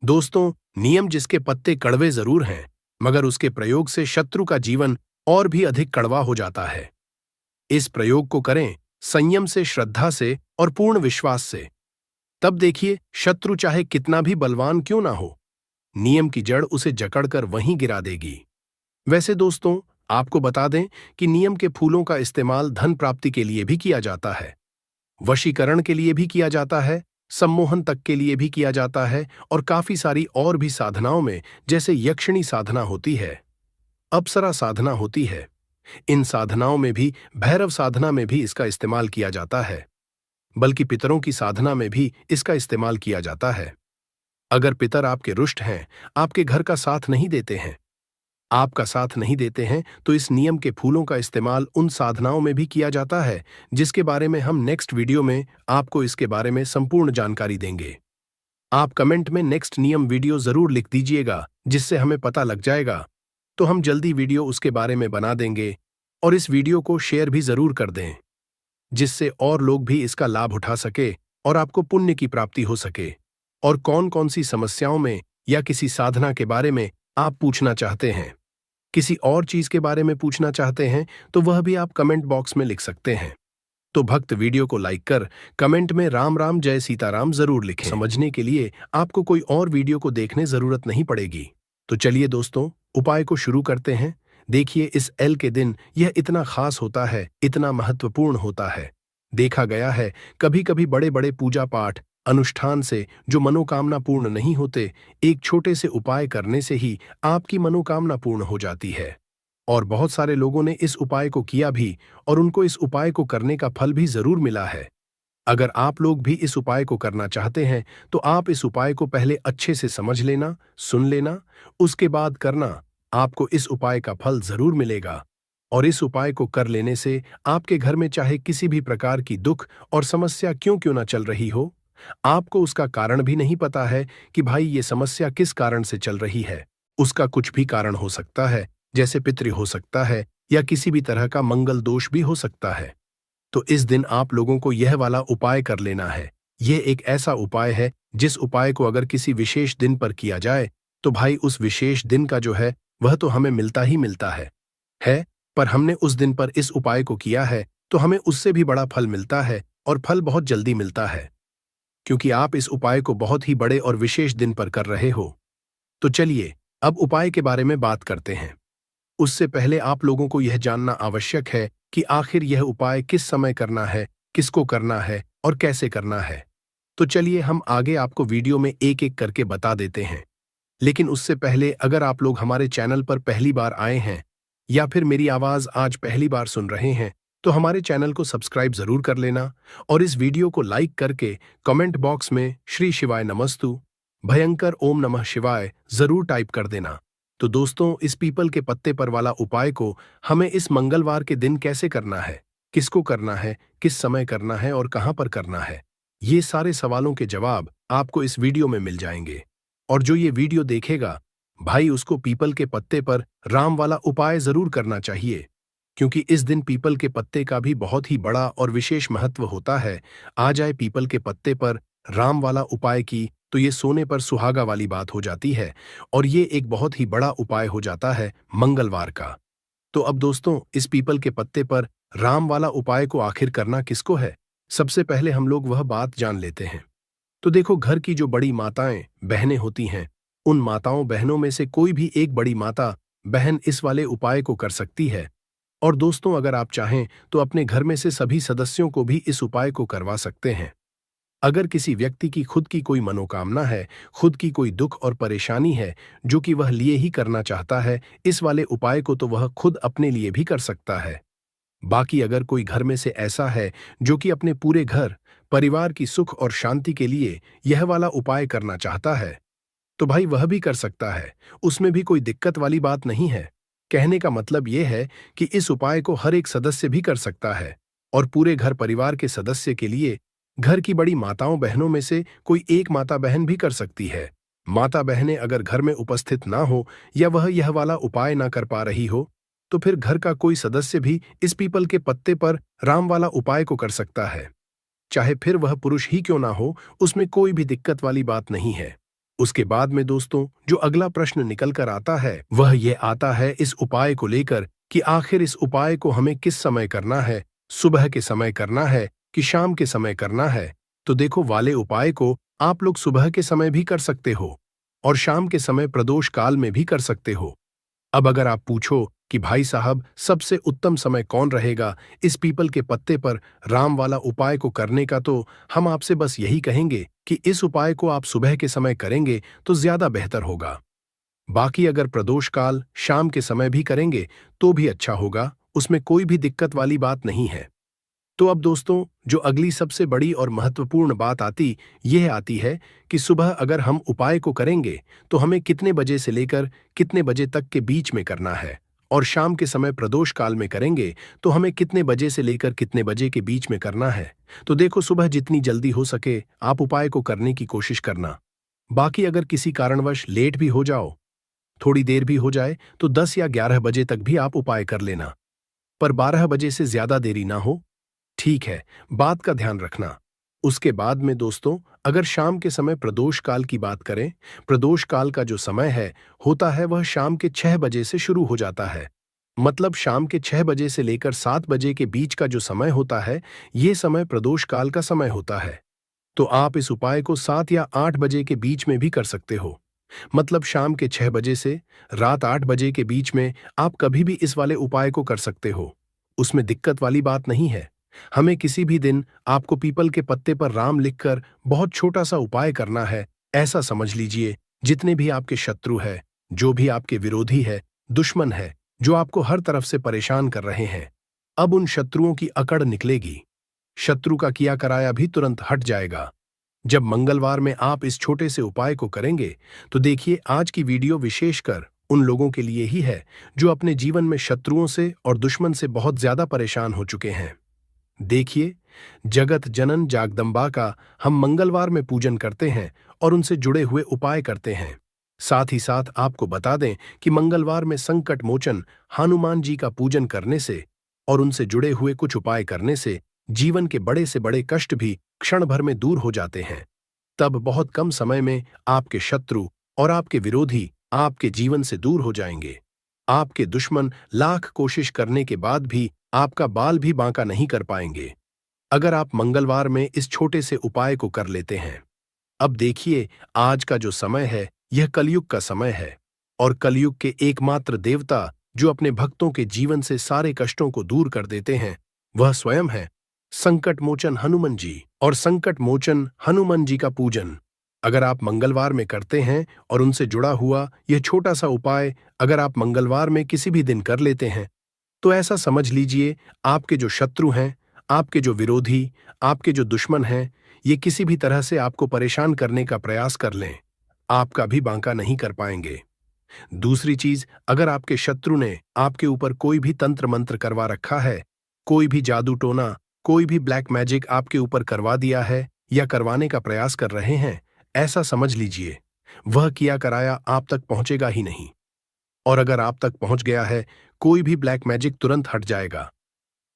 दोस्तों, नियम जिसके पत्ते कड़वे जरूर हैं, मगर उसके प्रयोग से शत्रु का जीवन और भी अधिक कड़वा हो जाता है। इस प्रयोग को करें संयम से, श्रद्धा से और पूर्ण विश्वास से। तब देखिए, शत्रु चाहे कितना भी बलवान क्यों ना हो, नियम की जड़ उसे जकड़कर वहीं गिरा देगी। वैसे दोस्तों, आपको बता दें कि नीम के फूलों का इस्तेमाल धन प्राप्ति के लिए भी किया जाता है, वशीकरण के लिए भी किया जाता है, सम्मोहन तक के लिए भी किया जाता है और काफी सारी और भी साधनाओं में, जैसे यक्षिणी साधना होती है, अप्सरा साधना होती है। इन साधनाओं में भी, भैरव साधना में भी इसका इस्तेमाल किया जाता है, बल्कि पितरों की साधना में भी इसका इस्तेमाल किया जाता है। अगर पितर आपके रुष्ट हैं, आपके घर का साथ नहीं देते हैं, आपका साथ नहीं देते हैं, तो इस नियम के फूलों का इस्तेमाल उन साधनाओं में भी किया जाता है, जिसके बारे में हम नेक्स्ट वीडियो में आपको इसके बारे में संपूर्ण जानकारी देंगे। आप कमेंट में नेक्स्ट नियम वीडियो जरूर लिख दीजिएगा, जिससे हमें पता लग जाएगा, तो हम जल्दी वीडियो उसके बारे में बना देंगे। और इस वीडियो को शेयर भी जरूर कर दें, जिससे और लोग भी इसका लाभ उठा सके और आपको पुण्य की प्राप्ति हो सके। और कौन कौन सी समस्याओं में या किसी साधना के बारे में आप पूछना चाहते हैं, किसी और चीज के बारे में पूछना चाहते हैं, तो वह भी आप कमेंट बॉक्स में लिख सकते हैं। तो भक्त वीडियो को लाइक कर कमेंट में राम राम जय सीताराम जरूर लिखें। समझने के लिए आपको कोई और वीडियो को देखने जरूरत नहीं पड़ेगी। तो चलिए दोस्तों, उपाय को शुरू करते हैं। देखिए, इस एल के दिन यह इतना खास होता है, इतना महत्वपूर्ण होता है। देखा गया है कभी कभी बड़े बड़े पूजा पाठ अनुष्ठान से जो मनोकामना पूर्ण नहीं होते, एक छोटे से उपाय करने से ही आपकी मनोकामना पूर्ण हो जाती है। और बहुत सारे लोगों ने इस उपाय को किया भी और उनको इस उपाय को करने का फल भी जरूर मिला है। अगर आप लोग भी इस उपाय को करना चाहते हैं तो आप इस उपाय को पहले अच्छे से समझ लेना, सुन लेना, उसके बाद करना। आपको इस उपाय का फल जरूर मिलेगा। और इस उपाय को कर लेने से आपके घर में चाहे किसी भी प्रकार की दुख और समस्या क्यों ना चल रही हो, आपको उसका कारण भी नहीं पता है कि भाई ये समस्या किस कारण से चल रही है। उसका कुछ भी कारण हो सकता है, जैसे पितृ हो सकता है या किसी भी तरह का मंगल दोष भी हो सकता है। तो इस दिन आप लोगों को यह वाला उपाय कर लेना है। यह एक ऐसा उपाय है जिस उपाय को अगर किसी विशेष दिन पर किया जाए तो भाई उस विशेष दिन का जो है वह तो हमें मिलता ही मिलता है। है, पर हमने उस दिन पर इस उपाय को किया है तो हमें उससे भी बड़ा फल मिलता है और फल बहुत जल्दी मिलता है, क्योंकि आप इस उपाय को बहुत ही बड़े और विशेष दिन पर कर रहे हो। तो चलिए अब उपाय के बारे में बात करते हैं। उससे पहले आप लोगों को यह जानना आवश्यक है कि आखिर यह उपाय किस समय करना है, किसको करना है और कैसे करना है। तो चलिए हम आगे आपको वीडियो में एक एक करके बता देते हैं। लेकिन उससे पहले अगर आप लोग हमारे चैनल पर पहली बार आए हैं या फिर मेरी आवाज आज पहली बार सुन रहे हैं, तो हमारे चैनल को सब्सक्राइब जरूर कर लेना और इस वीडियो को लाइक करके कमेंट बॉक्स में श्री शिवाय नमस्तु भयंकर ओम नमः शिवाय जरूर टाइप कर देना। तो दोस्तों, इस पीपल के पत्ते पर वाला उपाय को हमें इस मंगलवार के दिन कैसे करना है, किसको करना है, किस समय करना है और कहां पर करना है, ये सारे सवालों के जवाब आपको इस वीडियो में मिल जाएंगे। और जो ये वीडियो देखेगा भाई, उसको पीपल के पत्ते पर राम वाला उपाय जरूर करना चाहिए, क्योंकि इस दिन पीपल के पत्ते का भी बहुत ही बड़ा और विशेष महत्व होता है। आ जाए पीपल के पत्ते पर राम वाला उपाय की तो ये सोने पर सुहागा वाली बात हो जाती है और ये एक बहुत ही बड़ा उपाय हो जाता है मंगलवार का। तो अब दोस्तों, इस पीपल के पत्ते पर राम वाला उपाय को आखिर करना किसको है, सबसे पहले हम लोग वह बात जान लेते हैं। तो देखो, घर की जो बड़ी माताएं बहनें होती हैं, उन माताओं बहनों में से कोई भी एक बड़ी माता बहन इस वाले उपाय को कर सकती है। और दोस्तों, अगर आप चाहें तो अपने घर में से सभी सदस्यों को भी इस उपाय को करवा सकते हैं। अगर किसी व्यक्ति की खुद की कोई मनोकामना है, खुद की कोई दुख और परेशानी है जो कि वह लिए ही करना चाहता है, इस वाले उपाय को तो वह खुद अपने लिए भी कर सकता है। बाकी अगर कोई घर में से ऐसा है जो कि अपने पूरे घर परिवार की सुख और शांति के लिए यह वाला उपाय करना चाहता है, तो भाई वह भी कर सकता है, उसमें भी कोई दिक्कत वाली बात नहीं है। कहने का मतलब यह है कि इस उपाय को हर एक सदस्य भी कर सकता है और पूरे घर परिवार के सदस्य के लिए घर की बड़ी माताओं बहनों में से कोई एक माता बहन भी कर सकती है। माता बहनें अगर घर में उपस्थित ना हो या वह यह वाला उपाय ना कर पा रही हो, तो फिर घर का कोई सदस्य भी इस पीपल के पत्ते पर राम वाला उपाय को कर सकता है। चाहे फिर वह पुरुष ही क्यों ना हो, उसमें कोई भी दिक्कत वाली बात नहीं है। उसके बाद में दोस्तों, जो अगला प्रश्न निकल कर आता है वह ये आता है इस उपाय को लेकर कि आखिर इस उपाय को हमें किस समय करना है, सुबह के समय करना है कि शाम के समय करना है। तो देखो, वाले उपाय को आप लोग सुबह के समय भी कर सकते हो और शाम के समय प्रदोष काल में भी कर सकते हो। अब अगर आप पूछो कि भाई साहब, सबसे उत्तम समय कौन रहेगा इस पीपल के पत्ते पर राम वाला उपाय को करने का, तो हम आपसे बस यही कहेंगे कि इस उपाय को आप सुबह के समय करेंगे तो ज्यादा बेहतर होगा। बाकी अगर प्रदोष काल शाम के समय भी करेंगे तो भी अच्छा होगा, उसमें कोई भी दिक्कत वाली बात नहीं है। तो अब दोस्तों, जो अगली सबसे बड़ी और महत्वपूर्ण बात यह आती है कि सुबह अगर हम उपाय को करेंगे तो हमें कितने बजे से लेकर कितने बजे तक के बीच में करना है, और शाम के समय प्रदोष काल में करेंगे तो हमें कितने बजे से लेकर कितने बजे के बीच में करना है। तो देखो, सुबह जितनी जल्दी हो सके आप उपाय को करने की कोशिश करना। बाकी अगर किसी कारणवश लेट भी हो जाओ, थोड़ी देर भी हो जाए, तो 10 या 11 बजे तक भी आप उपाय कर लेना, पर 12 बजे से ज्यादा देरी ना हो, ठीक है, बात का ध्यान रखना। उसके बाद में दोस्तों, अगर शाम के समय प्रदोष काल की बात करें, प्रदोष काल का जो समय है होता है वह शाम के 6 बजे से शुरू हो जाता है। मतलब शाम के 6 बजे से लेकर 7 बजे के बीच का जो समय होता है, ये समय प्रदोष काल का समय होता है। तो आप इस उपाय को 7 या 8 बजे के बीच में भी कर सकते हो। मतलब शाम के 6 बजे से रात 8 बजे के बीच में आप कभी भी इस वाले उपाय को कर सकते हो, उसमें दिक्कत वाली बात नहीं है। हमें किसी भी दिन आपको पीपल के पत्ते पर राम लिखकर बहुत छोटा सा उपाय करना है। ऐसा समझ लीजिए, जितने भी आपके शत्रु है, जो भी आपके विरोधी है, दुश्मन है, जो आपको हर तरफ से परेशान कर रहे हैं, अब उन शत्रुओं की अकड़ निकलेगी। शत्रु का किया कराया भी तुरंत हट जाएगा जब मंगलवार में आप इस छोटे से उपाय को करेंगे। तो देखिए, आज की वीडियो विशेषकर उन लोगों के लिए ही है जो अपने जीवन में शत्रुओं से और दुश्मन से बहुत ज्यादा परेशान हो चुके हैं। देखिए, जगत जनन जागदम्बा का हम मंगलवार में पूजन करते हैं और उनसे जुड़े हुए उपाय करते हैं। साथ ही साथ आपको बता दें कि मंगलवार में संकट मोचन हनुमान जी का पूजन करने से और उनसे जुड़े हुए कुछ उपाय करने से जीवन के बड़े से बड़े कष्ट भी क्षण भर में दूर हो जाते हैं। तब बहुत कम समय में आपके शत्रु और आपके विरोधी आपके जीवन से दूर हो जाएंगे। आपके दुश्मन लाख कोशिश करने के बाद भी आपका बाल भी बांका नहीं कर पाएंगे, अगर आप मंगलवार में इस छोटे से उपाय को कर लेते हैं। अब देखिए, आज का जो समय है यह कलयुग का समय है, और कलयुग के एकमात्र देवता जो अपने भक्तों के जीवन से सारे कष्टों को दूर कर देते हैं वह स्वयं है संकट मोचन हनुमान जी। और संकट मोचन हनुमान जी का पूजन अगर आप मंगलवार में करते हैं और उनसे जुड़ा हुआ यह छोटा सा उपाय अगर आप मंगलवार में किसी भी दिन कर लेते हैं, तो ऐसा समझ लीजिए आपके जो शत्रु हैं, आपके जो विरोधी, आपके जो दुश्मन हैं, ये किसी भी तरह से आपको परेशान करने का प्रयास कर लें, आपका भी बांका नहीं कर पाएंगे। दूसरी चीज, अगर आपके शत्रु ने आपके ऊपर कोई भी तंत्र मंत्र करवा रखा है, कोई भी जादू टोना, कोई भी ब्लैक मैजिक आपके ऊपर करवा दिया है या करवाने का प्रयास कर रहे हैं, ऐसा समझ लीजिए वह किया कराया आप तक पहुंचेगा ही नहीं। और अगर आप तक पहुंच गया है, कोई भी ब्लैक मैजिक तुरंत हट जाएगा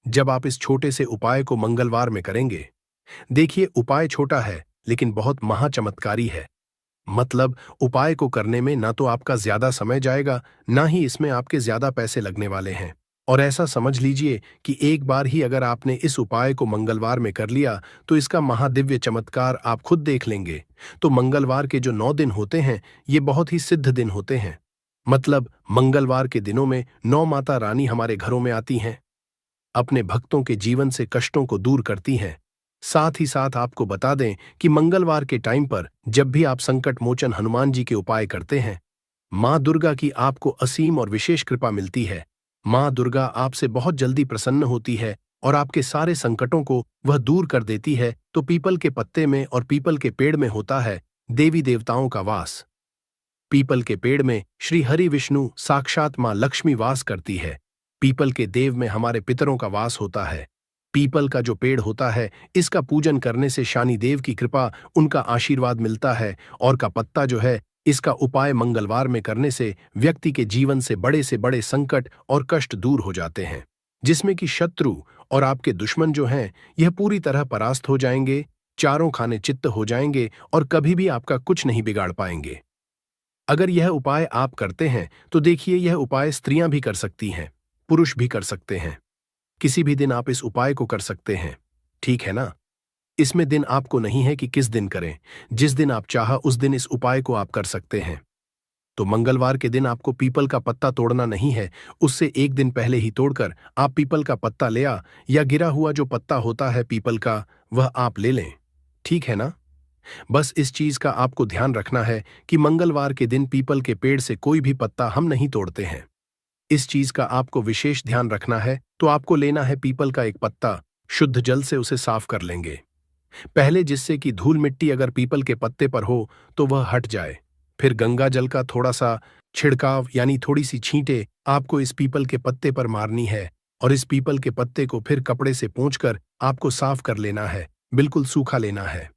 जब आप इस छोटे से उपाय को मंगलवार में करेंगे। देखिए, उपाय छोटा है लेकिन बहुत महाचमत्कारी है। मतलब उपाय को करने में ना तो आपका ज्यादा समय जाएगा, ना ही इसमें आपके ज्यादा पैसे लगने वाले हैं। और ऐसा समझ लीजिए कि एक बार ही अगर आपने इस उपाय को मंगलवार में कर लिया तो इसका महादिव्य चमत्कार आप खुद देख लेंगे। तो मंगलवार के जो 9 दिन होते हैं ये बहुत ही सिद्ध दिन होते हैं। मतलब मंगलवार के दिनों में 9 माता रानी हमारे घरों में आती हैं, अपने भक्तों के जीवन से कष्टों को दूर करती हैं। साथ ही साथ आपको बता दें कि मंगलवार के टाइम पर जब भी आप संकट मोचन हनुमान जी के उपाय करते हैं, मां दुर्गा की आपको असीम और विशेष कृपा मिलती है। मां दुर्गा आपसे बहुत जल्दी प्रसन्न होती है और आपके सारे संकटों को वह दूर कर देती है। तो पीपल के पत्ते में और पीपल के पेड़ में होता है देवी देवताओं का वास। पीपल के पेड़ में श्री हरि विष्णु साक्षात मां लक्ष्मी वास करती है। पीपल के देव में हमारे पितरों का वास होता है। पीपल का जो पेड़ होता है इसका पूजन करने से शानी देव की कृपा, उनका आशीर्वाद मिलता है। और का पत्ता जो है इसका उपाय मंगलवार में करने से व्यक्ति के जीवन से बड़े संकट और कष्ट दूर हो जाते हैं, जिसमें कि शत्रु और आपके दुश्मन जो हैं यह पूरी तरह परास्त हो जाएंगे, चारों खाने चित्त हो जाएंगे और कभी भी आपका कुछ नहीं बिगाड़ पाएंगे। अगर यह उपाय आप करते हैं तो देखिए, यह उपाय स्त्रियां भी कर सकती हैं, पुरुष भी कर सकते हैं। किसी भी दिन आप इस उपाय को कर सकते हैं, ठीक है ना। इसमें दिन आपको नहीं है कि किस दिन करें, जिस दिन आप चाहा उस दिन इस उपाय को आप कर सकते हैं। तो मंगलवार के दिन आपको पीपल का पत्ता तोड़ना नहीं है, उससे एक दिन पहले ही तोड़कर आप पीपल का पत्ता ले आ, या गिरा हुआ जो पत्ता होता है पीपल का वह आप ले लें, ठीक है ना। बस इस चीज का आपको ध्यान रखना है कि मंगलवार के दिन पीपल के पेड़ से कोई भी पत्ता हम नहीं तोड़ते हैं। इस चीज का आपको विशेष ध्यान रखना है। तो आपको लेना है पीपल का एक पत्ता, शुद्ध जल से उसे साफ कर लेंगे पहले, जिससे कि धूल मिट्टी अगर पीपल के पत्ते पर हो तो वह हट जाए। फिर गंगा जल का थोड़ा सा छिड़काव यानी थोड़ी सी छींटे आपको इस पीपल के पत्ते पर मारनी है, और इस पीपल के पत्ते को फिर कपड़े से पोंछकर आपको साफ कर लेना है, बिल्कुल सूखा लेना है।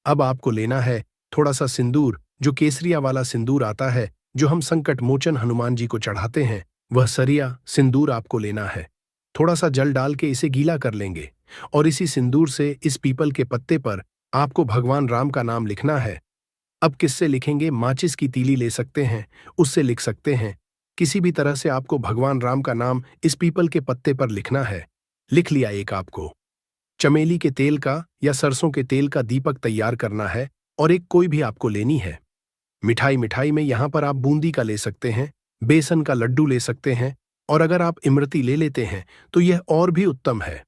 अब आपको लेना है थोड़ा सा सिंदूर, जो केसरिया वाला सिंदूर आता है जो हम संकट मोचन हनुमान जी को चढ़ाते हैं, वह सरिया सिंदूर आपको लेना है। थोड़ा सा जल डाल के इसे गीला कर लेंगे और इसी सिंदूर से इस पीपल के पत्ते पर आपको भगवान राम का नाम लिखना है। अब किससे लिखेंगे? माचिस की तीली ले सकते हैं, उससे लिख सकते हैं। किसी भी तरह से आपको भगवान राम का नाम इस पीपल के पत्ते पर लिखना है। लिख लिया एक आपको चमेली के तेल का या सरसों के तेल का दीपक तैयार करना है, और एक कोई भी आपको लेनी है। मिठाई में यहां पर आप बूंदी का ले सकते हैं, बेसन का लड्डू ले सकते हैं, और अगर आप इमरती ले लेते हैं तो यह और भी उत्तम है।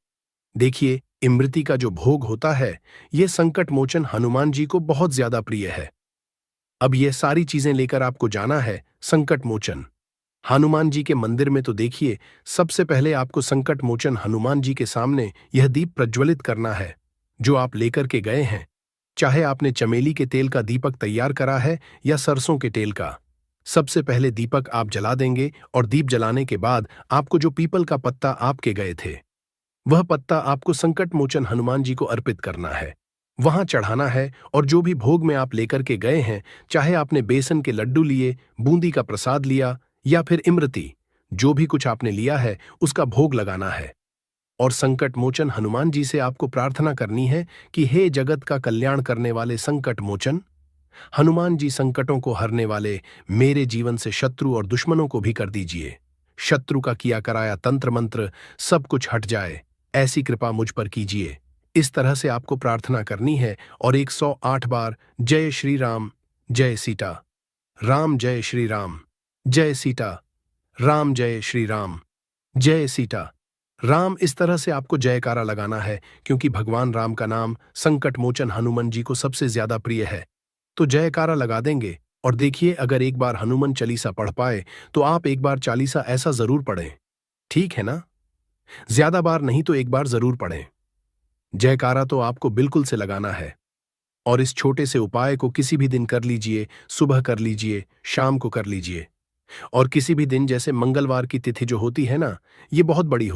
देखिए, इमरती का जो भोग होता है यह संकट मोचन हनुमान जी को बहुत ज्यादा प्रिय है। अब यह सारी चीजें लेकर आपको जाना है संकट मोचन हनुमान जी के मंदिर में। तो देखिए, सबसे पहले आपको संकट मोचन हनुमान जी के सामने यह दीप प्रज्वलित करना है जो आप लेकर के गए हैं। चाहे आपने चमेली के तेल का दीपक तैयार करा है या सरसों के तेल का, सबसे पहले दीपक आप जला देंगे, और दीप जलाने के बाद आपको जो पीपल का पत्ता आपके गए थे वह पत्ता आपको संकट मोचन हनुमान जी को अर्पित करना है, वहां चढ़ाना है। और जो भी भोग में आप लेकर के गए हैं, चाहे आपने बेसन के लड्डू लिए, बूंदी का प्रसाद लिया या फिर इमरती, जो भी कुछ आपने लिया है उसका भोग लगाना है। और संकट मोचन हनुमान जी से आपको प्रार्थना करनी है कि हे जगत का कल्याण करने वाले संकट मोचन हनुमान जी, संकटों को हरने वाले मेरे जीवन से शत्रु और दुश्मनों को भी कर दीजिए। शत्रु का किया कराया तंत्र मंत्र सब कुछ हट जाए, ऐसी कृपा मुझ पर कीजिए। इस तरह से आपको प्रार्थना करनी है और 108 बार जय श्री राम, जय सीता राम, जय श्री राम, जय सीता राम, जय श्री राम, जय सीता राम, इस तरह से आपको जयकारा लगाना है, क्योंकि भगवान राम का नाम संकट मोचन हनुमान जी को सबसे ज्यादा प्रिय है। तो जयकारा लगा देंगे और देखिए, अगर एक बार हनुमान चालीसा पढ़ पाए तो आप एक बार चालीसा ऐसा जरूर पढ़ें। ठीक है ना? ज्यादा बार नहीं तो एक बार जरूर पढ़ें। जयकारा तो आपको बिल्कुल से लगाना है। और इस छोटे से उपाय को किसी भी दिन कर लीजिए, सुबह कर लीजिए, शाम को कर लीजिए। और किसी भी दिन, जैसे मंगलवार की तिथि जो होती है ना, ये बहुत बड़ी होती है।